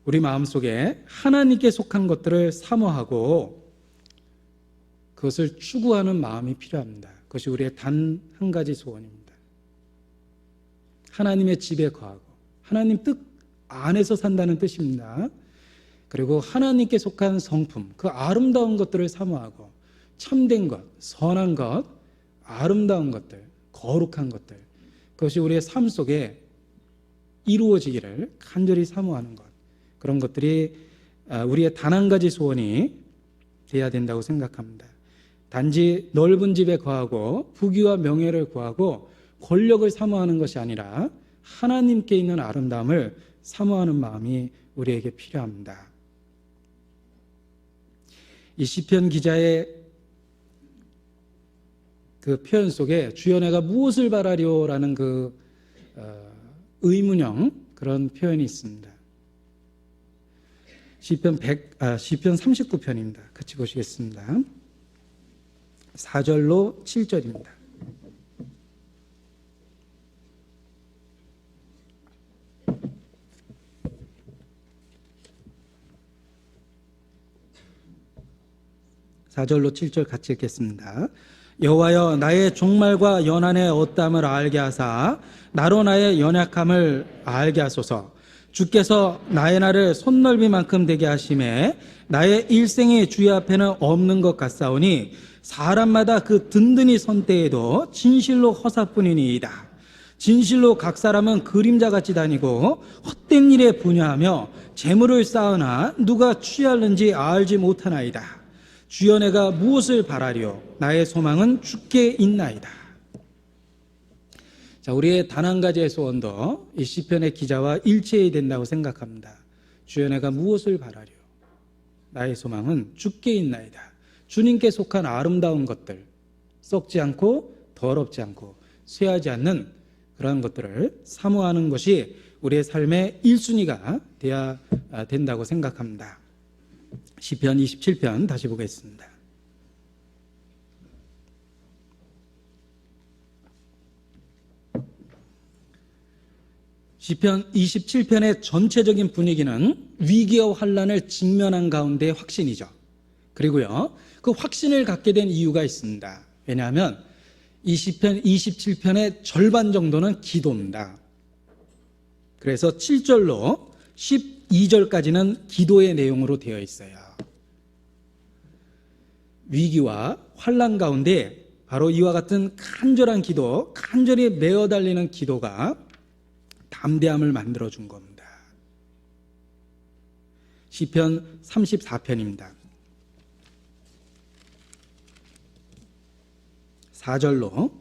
우리 마음속에 하나님께 속한 것들을 사모하고 그것을 추구하는 마음이 필요합니다. 그것이 우리의 단 한 가지 소원입니다. 하나님의 집에 거하고 하나님 뜻 안에서 산다는 뜻입니다. 그리고 하나님께 속한 성품, 그 아름다운 것들을 사모하고 참된 것, 선한 것, 아름다운 것들, 거룩한 것들, 그것이 우리의 삶 속에 이루어지기를 간절히 사모하는 것, 그런 것들이 우리의 단 한 가지 소원이 돼야 된다고 생각합니다. 단지 넓은 집에 거하고 부귀와 명예를 구하고 권력을 사모하는 것이 아니라 하나님께 있는 아름다움을 사모하는 마음이 우리에게 필요합니다. 이 시편 기자의 그 표현 속에 주연애가 무엇을 바라려라는 그 의문형 그런 표현이 있습니다. 시편 39편입니다. 같이 보시겠습니다. 4절로 7절입니다. (4절로 7절) 같이 읽겠습니다. 여호와여, 나의 종말과 연한의 어땀을 알게 하사 나로 나의 연약함을 알게 하소서. 주께서 나의 날을 손넓이만큼 되게 하심에 나의 일생이 주의 앞에는 없는 것 같사오니 사람마다 그 든든히 선 때에도 진실로 허사뿐이니이다. 진실로 각 사람은 그림자같이 다니고 헛된 일에 분야하며 재물을 쌓으나 누가 취할는지 알지 못하나이다. 주여, 내가 무엇을 바라리요? 나의 소망은 주께 있나이다. 자, 우리의 단 한 가지의 소원도 이 시편의 기자와 일치해야 된다고 생각합니다. 주여, 내가 무엇을 바라리요? 나의 소망은 주께 있나이다. 주님께 속한 아름다운 것들, 썩지 않고 더럽지 않고 쇠하지 않는 그러한 것들을 사모하는 것이 우리의 삶의 1순위가 돼야 된다고 생각합니다. 시편 27편 다시 보겠습니다. 시편 27편의 전체적인 분위기는 위기와 환난을 직면한 가운데의 확신이죠. 그리고요, 그 확신을 갖게 된 이유가 있습니다. 왜냐하면 이 시편 27편의 절반 정도는 기도입니다. 그래서 7절로 12절까지는 기도의 내용으로 되어 있어요. 위기와 환난 가운데 바로 이와 같은 간절한 기도, 간절히 메어 달리는 기도가 담대함을 만들어준 겁니다. 시편 34편입니다. 4절로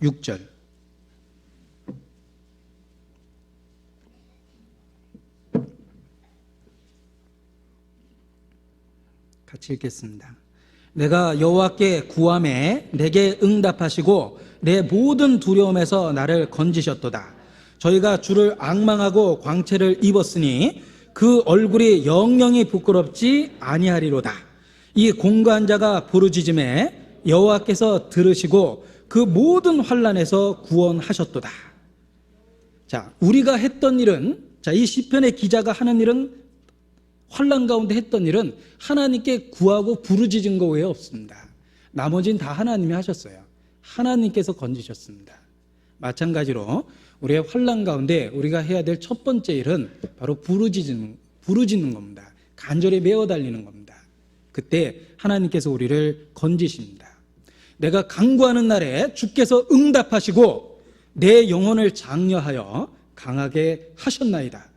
6절. 같이 읽겠습니다. 내가 여호와께 구하매 내게 응답하시고 내 모든 두려움에서 나를 건지셨도다. 저희가 주를 앙망하고 광채를 입었으니 그 얼굴이 영영이 부끄럽지 아니하리로다. 이 공고한 자가 부르짖음에 여호와께서 들으시고 그 모든 환난에서 구원하셨도다. 자, 우리가 했던 일은, 이 시편의 기자가 하는 일은, 환난 가운데 했던 일은 하나님께 구하고 부르짖은 거 외에 없습니다. 나머지는 다 하나님이 하셨어요. 하나님께서 건지셨습니다. 마찬가지로 우리의 환난 가운데 우리가 해야 될 첫 번째 일은 바로 부르짖는 겁니다. 간절히 메어 달리는 겁니다. 그때 하나님께서 우리를 건지십니다. 내가 간구하는 날에 주께서 응답하시고 내 영혼을 장려하여 강하게 하셨나이다.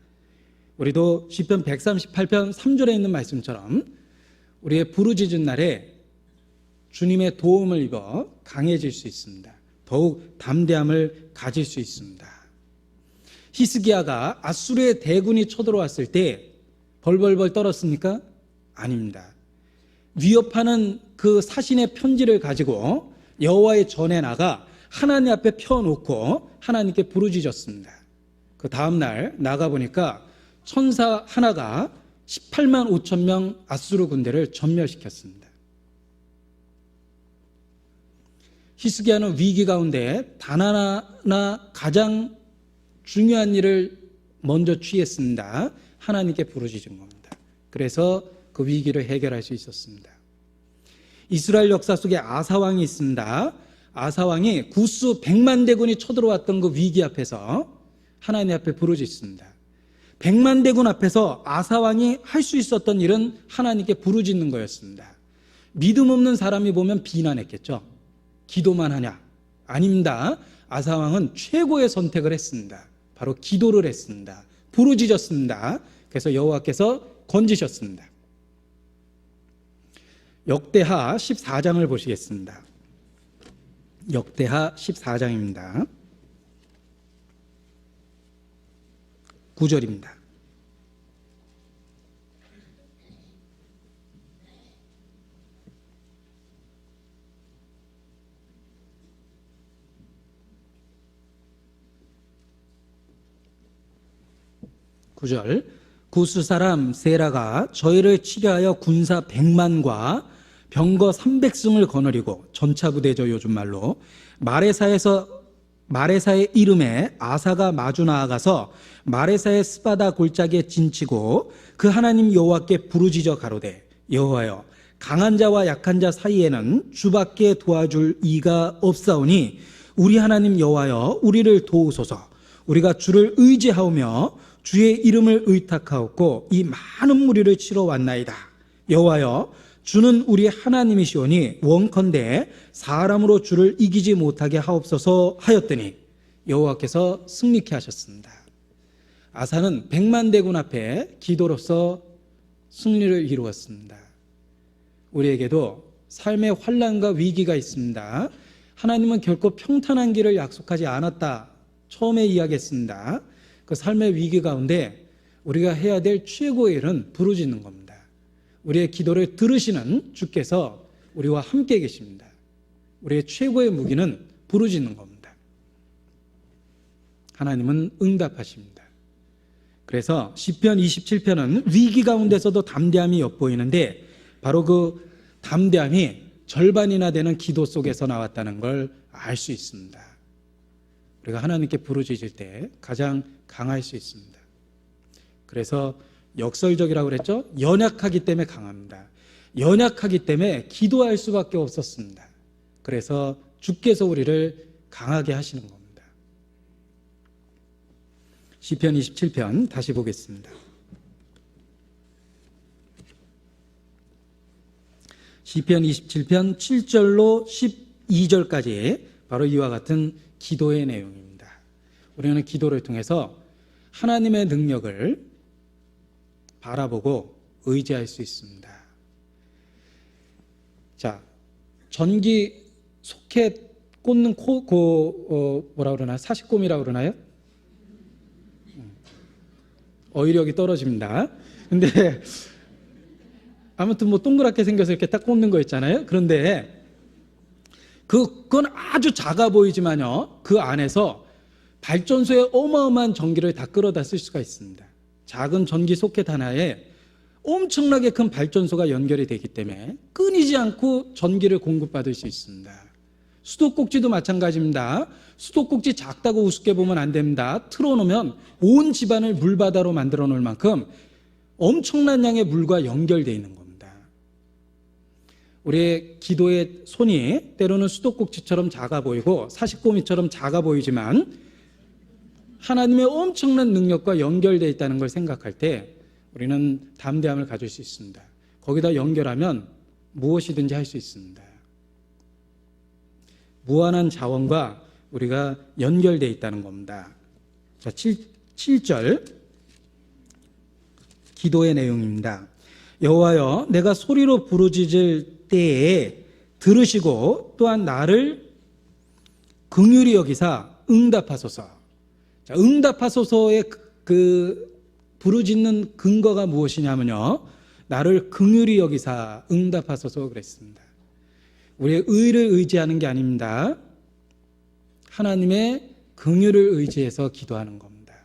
우리도 시편 138편 3절에 있는 말씀처럼 우리의 부르짖은 날에 주님의 도움을 입어 강해질 수 있습니다. 더욱 담대함을 가질 수 있습니다. 히스기야가 아수르의 대군이 쳐들어왔을 때 벌벌벌 떨었습니까? 아닙니다. 위협하는 그 사신의 편지를 가지고 여호와의 전에 나가 하나님 앞에 펴놓고 하나님께 부르짖었습니다. 그 다음날 나가보니까 천사 하나가 18만 5천 명 아수르 군대를 전멸시켰습니다. 히스기야는 위기 가운데 단 하나 가장 중요한 일을 먼저 취했습니다. 하나님께 부르짖은 겁니다. 그래서 그 위기를 해결할 수 있었습니다. 이스라엘 역사 속에 아사왕이 있습니다. 아사왕이 구스 100만 대군이 쳐들어왔던 그 위기 앞에서 하나님 앞에 부르짖습니다. 100만 대군 앞에서 아사왕이 할 수 있었던 일은 하나님께 부르짖는 거였습니다. 믿음 없는 사람이 보면 비난했겠죠. 기도만 하냐? 아닙니다. 아사왕은 최고의 선택을 했습니다. 바로 기도를 했습니다. 부르짖었습니다. 그래서 여호와께서 건지셨습니다. 역대하 14장을 보시겠습니다. 역대하 14장입니다. 9절입니다. 구스 사람 세라가 저희를 치게 하여 군사 100만과 병거 300승을 거느리고 전차부대죠, 요즘 말로. 마레사의 이름에 아사가 마주 나아가서 마레사의 스바다 골짜기에 진치고 그 하나님 여호와께 부르짖어 가로되 여호와여 강한 자와 약한 자 사이에는 주밖에 도와줄 이가 없사오니 우리 하나님 여호와여 우리를 도우소서. 우리가 주를 의지하오며 주의 이름을 의탁하옵고 이 많은 무리를 치러 왔나이다. 여호와여 주는 우리 하나님이시오니 원컨대 사람으로 주를 이기지 못하게 하옵소서 하였더니 여호와께서 승리케 하셨습니다. 아사는 100만 대군 앞에 기도로서 승리를 이루었습니다. 우리에게도 삶의 환난과 위기가 있습니다. 하나님은 결코 평탄한 길을 약속하지 않았다. 처음에 이야기했습니다. 그 삶의 위기 가운데 우리가 해야 될 최고의 일은 부르짖는 겁니다. 우리의 기도를 들으시는 주께서 우리와 함께 계십니다. 우리의 최고의 무기는 부르짖는 겁니다. 하나님은 응답하십니다. 그래서 시편 27편은 위기 가운데서도 담대함이 엿보이는데 바로 그 담대함이 절반이나 되는 기도 속에서 나왔다는 걸 알 수 있습니다. 우리가 하나님께 부르짖을 때 가장 강할 수 있습니다. 그래서 역설적이라고 그랬죠? 연약하기 때문에 강합니다. 연약하기 때문에 기도할 수밖에 없었습니다. 그래서 주께서 우리를 강하게 하시는 겁니다. 시편 27편 다시 보겠습니다. 시편 27편 7절로 12절까지 바로 이와 같은 기도의 내용입니다. 우리는 기도를 통해서 하나님의 능력을 바라보고 의지할 수 있습니다. 자, 전기 소켓 꽂는 뭐라 그러나 사시꼼이라고 그러나요? 어휘력이 떨어집니다. 근데 아무튼 뭐 동그랗게 생겨서 이렇게 딱 꽂는 거 있잖아요. 그런데 그건 아주 작아 보이지만요, 그 안에서 발전소에 어마어마한 전기를 다 끌어다 쓸 수가 있습니다. 작은 전기 소켓 하나에 엄청나게 큰 발전소가 연결이 되기 때문에 끊이지 않고 전기를 공급받을 수 있습니다. 수도꼭지도 마찬가지입니다. 수도꼭지 작다고 우습게 보면 안 됩니다. 틀어놓으면 온 집안을 물바다로 만들어 놓을 만큼 엄청난 양의 물과 연결되어 있는 겁니다. 우리의 기도의 손이 때로는 수도꼭지처럼 작아 보이고 사시꼬미처럼 작아 보이지만 하나님의 엄청난 능력과 연결되어 있다는 걸 생각할 때 우리는 담대함을 가질 수 있습니다. 거기다 연결하면 무엇이든지 할 수 있습니다. 무한한 자원과 우리가 연결되어 있다는 겁니다. 자, 7절 기도의 내용입니다. 여호와여, 내가 소리로 부르짖을 때에 들으시고 또한 나를 긍휼히 여기사 응답하소서. 자, 응답하소서의 그 부르짖는 근거가 무엇이냐면요, 나를 긍휼히 여기사 응답하소서 그랬습니다. 우리의 의를 의지하는 게 아닙니다. 하나님의 긍휼을 의지해서 기도하는 겁니다.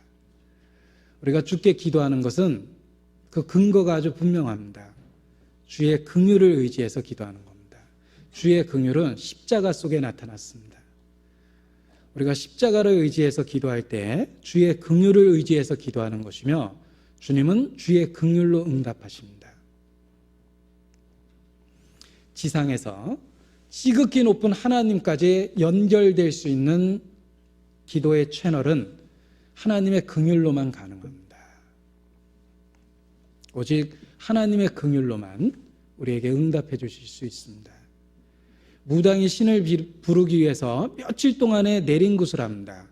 우리가 주께 기도하는 것은 그 근거가 아주 분명합니다. 주의 긍휼을 의지해서 기도하는 겁니다. 주의 긍휼은 십자가 속에 나타났습니다. 우리가 십자가를 의지해서 기도할 때 주의 긍휼을 의지해서 기도하는 것이며 주님은 주의 긍휼로 응답하십니다. 지상에서 지극히 높은 하나님까지 연결될 수 있는 기도의 채널은 하나님의 긍휼로만 가능합니다. 오직 하나님의 긍휼로만 우리에게 응답해 주실 수 있습니다. 무당이 신을 부르기 위해서 며칠 동안에 내린 구슬합니다.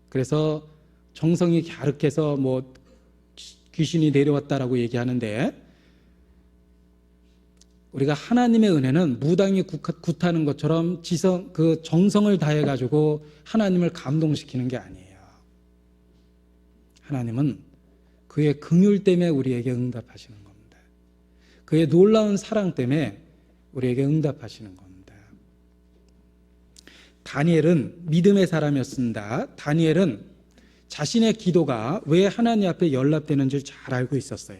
그래서 정성이 갸륵해서 뭐 귀신이 내려왔다라고 얘기하는데, 우리가 하나님의 은혜는 무당이 굿하는 것처럼 그 정성을 다해 가지고 하나님을 감동시키는 게 아니에요. 하나님은 그의 긍휼 때문에 우리에게 응답하시는 겁니다. 그의 놀라운 사랑 때문에 우리에게 응답하시는 겁니다. 다니엘은 믿음의 사람이었습니다. 다니엘은 자신의 기도가 왜 하나님 앞에 연락되는지 잘 알고 있었어요.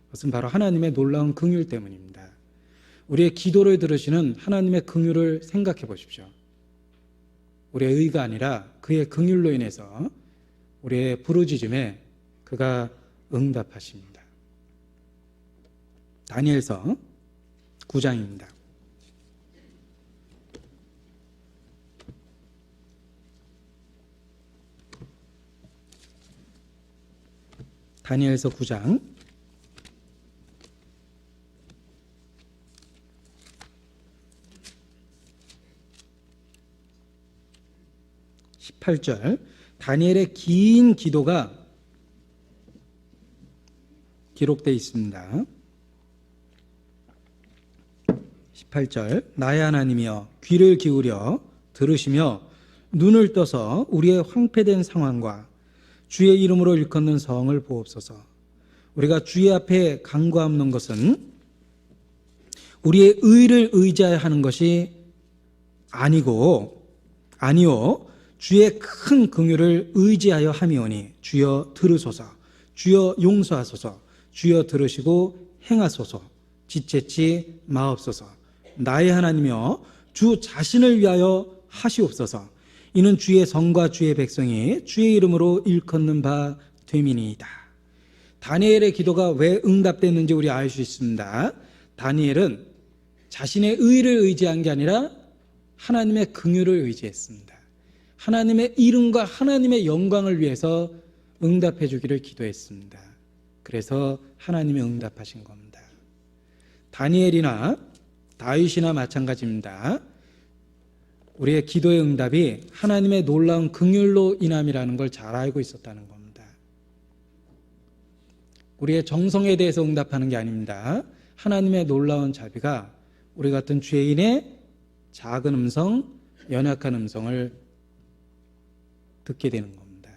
그것은 바로 하나님의 놀라운 긍휼 때문입니다. 우리의 기도를 들으시는 하나님의 긍휼을 생각해 보십시오. 우리의 의가 아니라 그의 긍휼로 인해서 우리의 부르짖음에 그가 응답하십니다. 다니엘서 9장입니다. 다니엘서 9장 18절, 다니엘의 긴 기도가 기록되어 있습니다. 18절, 나의 하나님이여 귀를 기울여 들으시며 눈을 떠서 우리의 황폐된 상황과 주의 이름으로 일컫는 성을 보옵소서. 우리가 주의 앞에 간구하는 것은 우리의 의를 의지하여 하는 것이 아니요 주의 큰 긍휼을 의지하여 함이오니 주여 들으소서. 주여 용서하소서. 주여 들으시고 행하소서. 지체치 마옵소서. 나의 하나님이여 주 자신을 위하여 하시옵소서. 이는 주의 성과 주의 백성이 주의 이름으로 일컫는 바 됨이니이다. 다니엘의 기도가 왜 응답됐는지 우리 알 수 있습니다. 다니엘은 자신의 의를 의지한 게 아니라 하나님의 긍휼을 의지했습니다. 하나님의 이름과 하나님의 영광을 위해서 응답해 주기를 기도했습니다. 그래서 하나님이 응답하신 겁니다. 다니엘이나 다윗이나 마찬가지입니다. 우리의 기도의 응답이 하나님의 놀라운 긍휼로 인함이라는 걸 잘 알고 있었다는 겁니다. 우리의 정성에 대해서 응답하는 게 아닙니다. 하나님의 놀라운 자비가 우리 같은 죄인의 작은 음성, 연약한 음성을 듣게 되는 겁니다.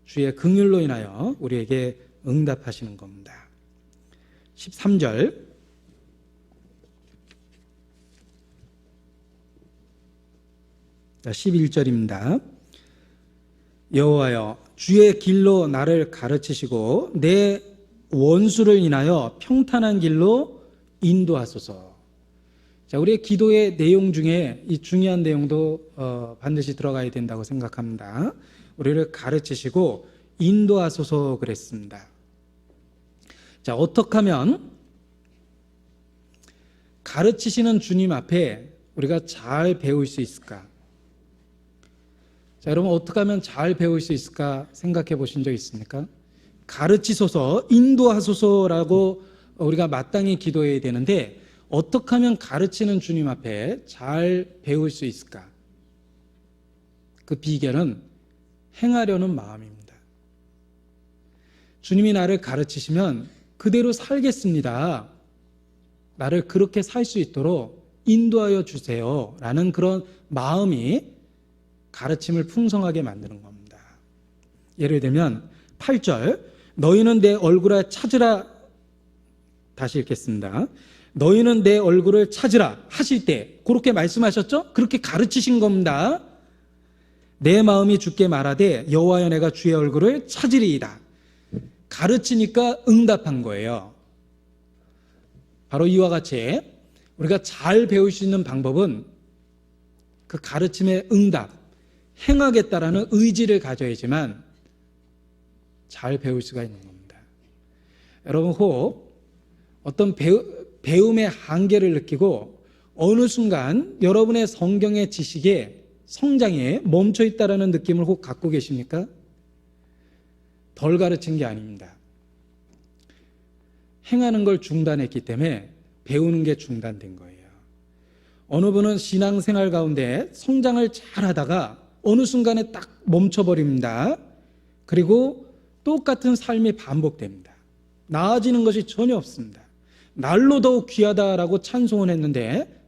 주의 긍휼로 인하여 우리에게 응답하시는 겁니다. 13절 자, 11절입니다. 여호와여 주의 길로 나를 가르치시고 내 원수를 인하여 평탄한 길로 인도하소서. 자, 우리의 기도의 내용 중에 이 중요한 내용도 반드시 들어가야 된다고 생각합니다. 우리를 가르치시고 인도하소서 그랬습니다. 자, 어떻게 하면 가르치시는 주님 앞에 우리가 잘 배울 수 있을까? 자, 여러분 어떻게 하면 잘 배울 수 있을까 생각해 보신 적 있습니까? 가르치소서, 인도하소서라고 우리가 마땅히 기도해야 되는데 어떻게 하면 가르치는 주님 앞에 잘 배울 수 있을까? 그 비결은 행하려는 마음입니다. 주님이 나를 가르치시면 그대로 살겠습니다. 나를 그렇게 살 수 있도록 인도하여 주세요 라는 그런 마음이 가르침을 풍성하게 만드는 겁니다. 예를 들면 8절 너희는 내 얼굴을 찾으라. 다시 읽겠습니다. 너희는 내 얼굴을 찾으라 하실 때 그렇게 말씀하셨죠? 그렇게 가르치신 겁니다. 내 마음이 주께 말하되 여호와여 내가 주의 얼굴을 찾으리이다. 가르치니까 응답한 거예요. 바로 이와 같이 우리가 잘 배울 수 있는 방법은 그 가르침의 응답, 행하겠다라는 의지를 가져야지만 잘 배울 수가 있는 겁니다. 여러분 혹 어떤 배움의 한계를 느끼고 어느 순간 여러분의 성경의 지식에 성장에 멈춰 있다라는 느낌을 혹 갖고 계십니까? 덜 가르친 게 아닙니다. 행하는 걸 중단했기 때문에 배우는 게 중단된 거예요. 어느 분은 신앙생활 가운데 성장을 잘 하다가 어느 순간에 딱 멈춰버립니다. 그리고 똑같은 삶이 반복됩니다. 나아지는 것이 전혀 없습니다. 날로 더욱 귀하다라고 찬송을 했는데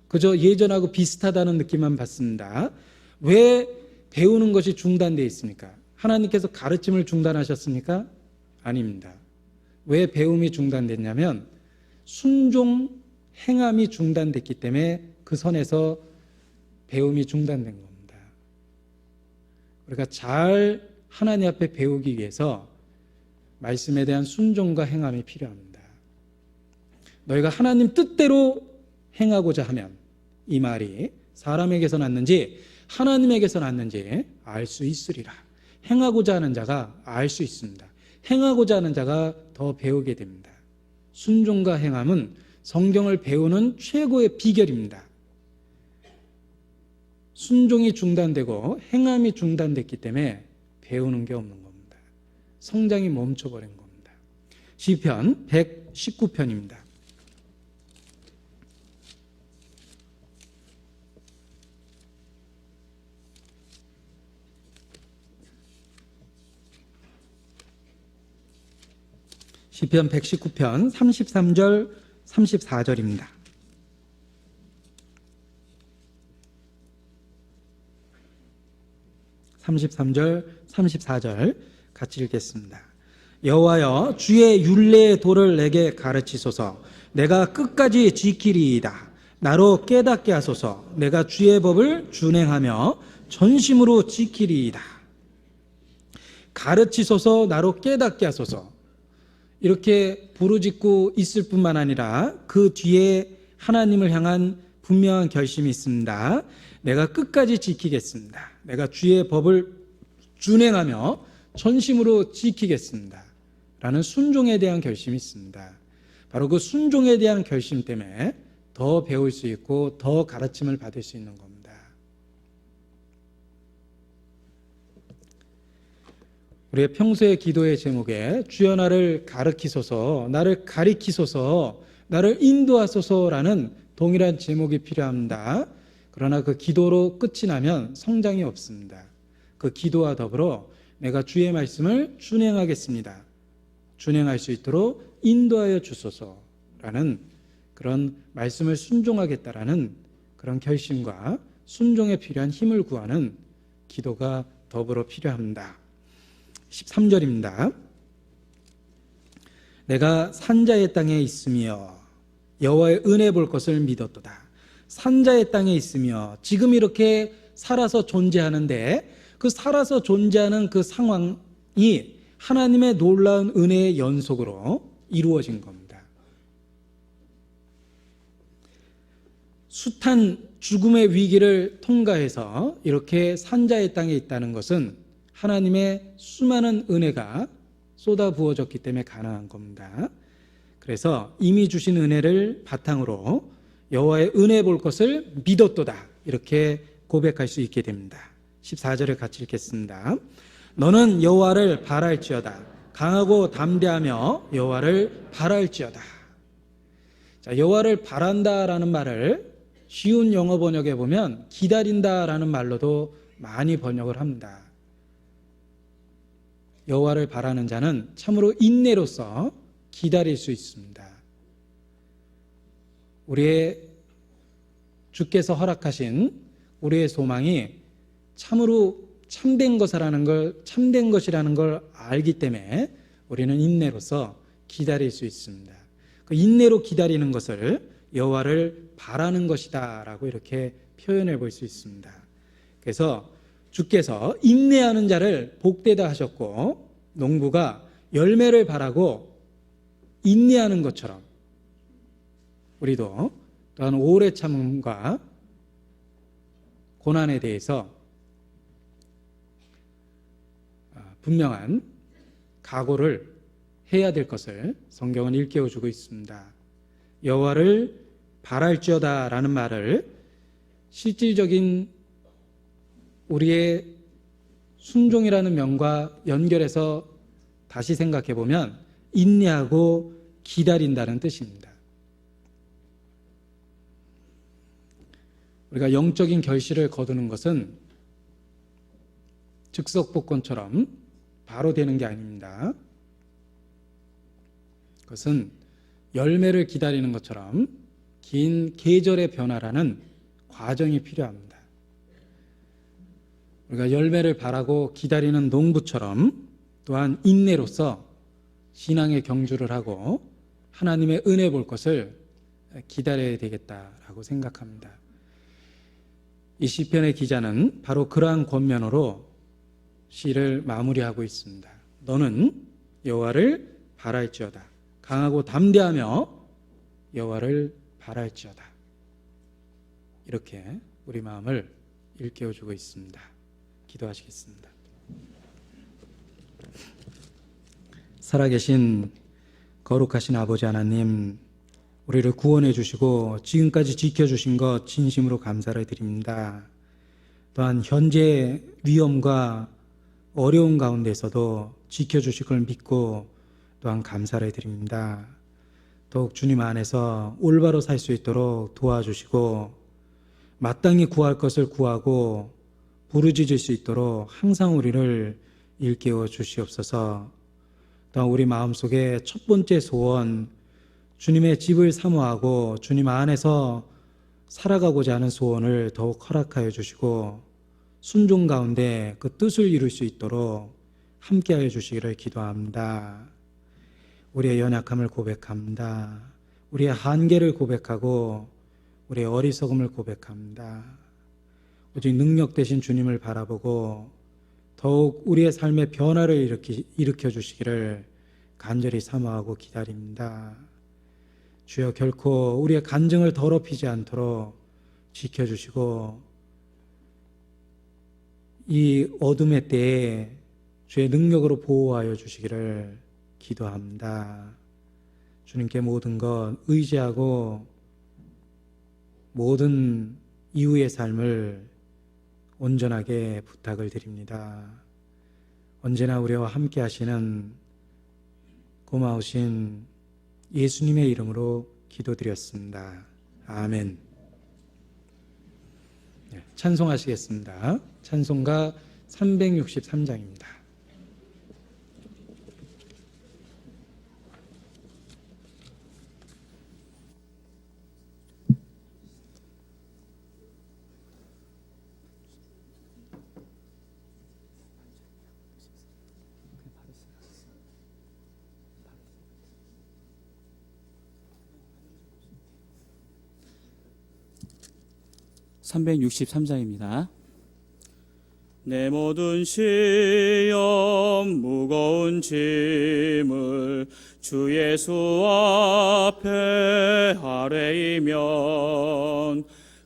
그저 예전하고 비슷하다는 느낌만 받습니다. 왜 배우는 것이 중단되어 있습니까? 하나님께서 가르침을 중단하셨습니까? 아닙니다. 왜 배움이 중단됐냐면 순종, 행함이 중단됐기 때문에 그 선에서 배움이 중단된 겁니다. 우리가 잘 하나님 앞에 배우기 위해서 말씀에 대한 순종과 행함이 필요합니다. 너희가 하나님 뜻대로 행하고자 하면 이 말이 사람에게서 났는지 하나님에게서 났는지 알 수 있으리라. 행하고자 하는 자가 알 수 있습니다. 행하고자 하는 자가 더 배우게 됩니다. 순종과 행함은 성경을 배우는 최고의 비결입니다. 순종이 중단되고 행함이 중단됐기 때문에 배우는 게 없는 겁니다. 성장이 멈춰버린 겁니다. 시편 119편입니다. 시편 119편 33절 34절입니다. 33절 34절 같이 읽겠습니다. 여호와여 주의 율례의 도를 내게 가르치소서. 내가 끝까지 지키리이다. 나로 깨닫게 하소서. 내가 주의 법을 준행하며 전심으로 지키리이다. 가르치소서 나로 깨닫게 하소서. 이렇게 부르짖고 있을 뿐만 아니라 그 뒤에 하나님을 향한 분명한 결심이 있습니다. 내가 끝까지 지키겠습니다. 내가 주의 법을 준행하며 전심으로 지키겠습니다. 라는 순종에 대한 결심이 있습니다. 바로 그 순종에 대한 결심 때문에 더 배울 수 있고 더 가르침을 받을 수 있는 겁니다. 우리의 평소의 기도의 제목에 주여 나를 가르치소서, 나를 가리키소서, 나를 인도하소서라는 동일한 제목이 필요합니다. 그러나 그 기도로 끝이 나면 성장이 없습니다. 그 기도와 더불어 내가 주의 말씀을 준행하겠습니다. 준행할 수 있도록 인도하여 주소서라는 그런 말씀을 순종하겠다라는 그런 결심과 순종에 필요한 힘을 구하는 기도가 더불어 필요합니다. 13절입니다. 내가 산자의 땅에 있으며 여호와의 은혜 볼 것을 믿었도다. 산자의 땅에 있으며 지금 이렇게 살아서 존재하는데 그 살아서 존재하는 그 상황이 하나님의 놀라운 은혜의 연속으로 이루어진 겁니다. 숱한 죽음의 위기를 통과해서 이렇게 산자의 땅에 있다는 것은 하나님의 수많은 은혜가 쏟아 부어졌기 때문에 가능한 겁니다. 그래서 이미 주신 은혜를 바탕으로 여호와의 은혜 볼 것을 믿었도다. 이렇게 고백할 수 있게 됩니다. 14절을 같이 읽겠습니다. 너는 여호와를 바랄지어다. 강하고 담대하며 여호와를 바랄지어다. 자, 여호와를 바란다라는 말을 쉬운 영어 번역에 보면 기다린다라는 말로도 많이 번역을 합니다. 여호와를 바라는 자는 참으로 인내로서 기다릴 수 있습니다. 우리의 주께서 허락하신 우리의 소망이 참으로 참된 것이라는 걸 알기 때문에 우리는 인내로서 기다릴 수 있습니다. 그 인내로 기다리는 것을 여호와를 바라는 것이다라고 이렇게 표현해 볼 수 있습니다. 그래서 주께서 인내하는 자를 복되다 하셨고 농부가 열매를 바라고 인내하는 것처럼 우리도 또한 오래 참음과 고난에 대해서 분명한 각오를 해야 될 것을 성경은 일깨워주고 있습니다. 여호와를 바랄지어다라는 말을 실질적인 우리의 순종이라는 면과 연결해서 다시 생각해 보면 인내하고 기다린다는 뜻입니다. 우리가 영적인 결실을 거두는 것은 즉석복권처럼 바로 되는 게 아닙니다. 그것은 열매를 기다리는 것처럼 긴 계절의 변화라는 과정이 필요합니다. 우리가 열매를 바라고 기다리는 농부처럼 또한 인내로서 신앙의 경주를 하고 하나님의 은혜 볼 것을 기다려야 되겠다라고 생각합니다. 이 시편의 기자는 바로 그러한 권면으로 시를 마무리하고 있습니다. 너는 여호와를 바랄지어다. 강하고 담대하며 여호와를 바랄지어다. 이렇게 우리 마음을 일깨워주고 있습니다. 기도하시겠습니다. 살아계신 거룩하신 아버지 하나님, 우리를 구원해 주시고 지금까지 지켜주신 것 진심으로 감사를 드립니다. 또한 현재 위험과 어려운 가운데서도 지켜주실 걸 믿고 또한 감사를 드립니다. 더욱 주님 안에서 올바로 살 수 있도록 도와주시고 마땅히 구할 것을 구하고 부르짖을 수 있도록 항상 우리를 일깨워 주시옵소서. 또한 우리 마음속에 첫 번째 소원, 주님의 집을 사모하고 주님 안에서 살아가고자 하는 소원을 더욱 허락하여 주시고 순종 가운데 그 뜻을 이룰 수 있도록 함께하여 주시기를 기도합니다. 우리의 연약함을 고백합니다. 우리의 한계를 고백하고 우리의 어리석음을 고백합니다. 오직 능력 되신 주님을 바라보고 더욱 우리의 삶의 변화를 일으켜 주시기를 간절히 사모하고 기다립니다. 주여, 결코 우리의 간증을 더럽히지 않도록 지켜주시고 이 어둠의 때에 주의 능력으로 보호하여 주시기를 기도합니다. 주님께 모든 것 의지하고 모든 이후의 삶을 온전하게 부탁을 드립니다. 언제나 우리와 함께 하시는 고마우신 예수님의 이름으로 기도드렸습니다. 아멘. 찬송하시겠습니다. 찬송가 363장입니다.
(363장입니다) 내 모든 시험 무거운 짐을 주 예수 앞에 아뢰이면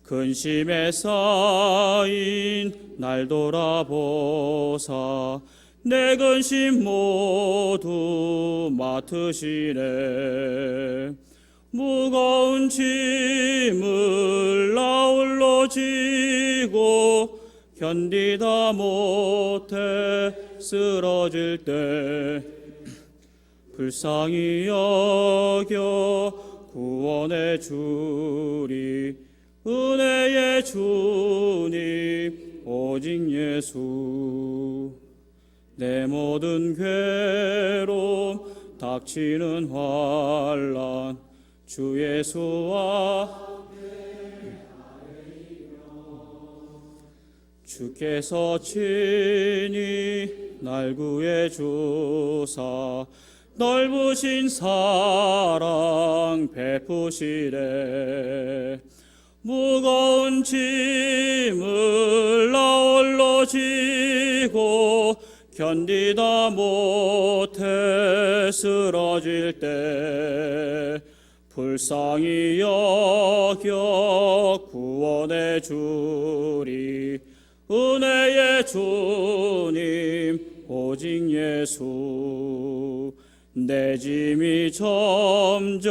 근심에 쌓인 날 돌아보사 내 근심 모두 맡으시네. 무거운 짐을 나 홀로 지고 견디다 못해 쓰러질 때 불쌍히 여겨 구원해 주리. 은혜의 주님 오직 예수. 내 모든 괴로움 닥치는 환난 주 예수와 주께서 친히 날 구해 주사 넓으신 사랑 베푸시래. 무거운 짐을 나 홀로 지고 견디다 못해 쓰러질 때 불쌍히 여겨 구원해 주리. 은혜의 주님 오직 예수. 내 짐이 점점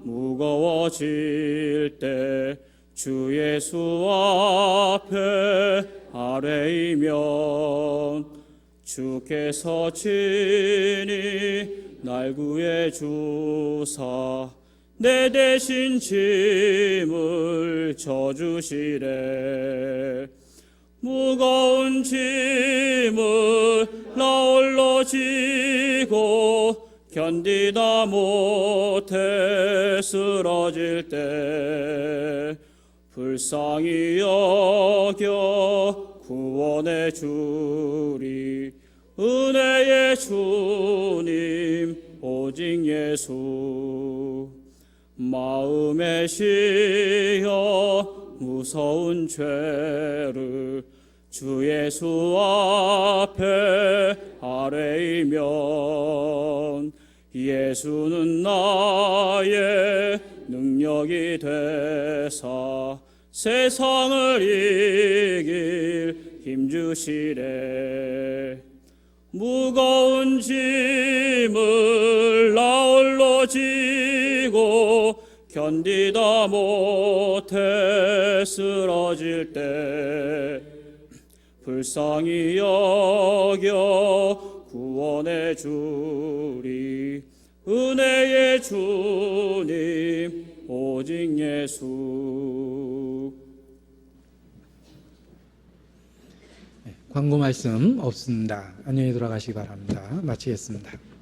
무거워질 때 주 예수 앞에 아뢰이면 주께서 친히 날 구해 주사 내 대신 짐을 져주시래. 무거운 짐을 나 홀로 지고 견디다 못해 쓰러질 때 불쌍히 여겨 구원해 주리. 은혜의 주님 오직 예수. 마음에 씌어 무서운 죄를 주 예수 앞에 아뢰이면 예수는 나의 능력이 되사 세상을 이길 힘주시래. 무거운 짐을 나 홀로 지고 견디다 못해 쓰러질 때 불쌍히 여겨 구원해 주리. 은혜의 주님 오직 예수.
광고 말씀 없습니다. 안녕히 돌아가시기 바랍니다. 마치겠습니다.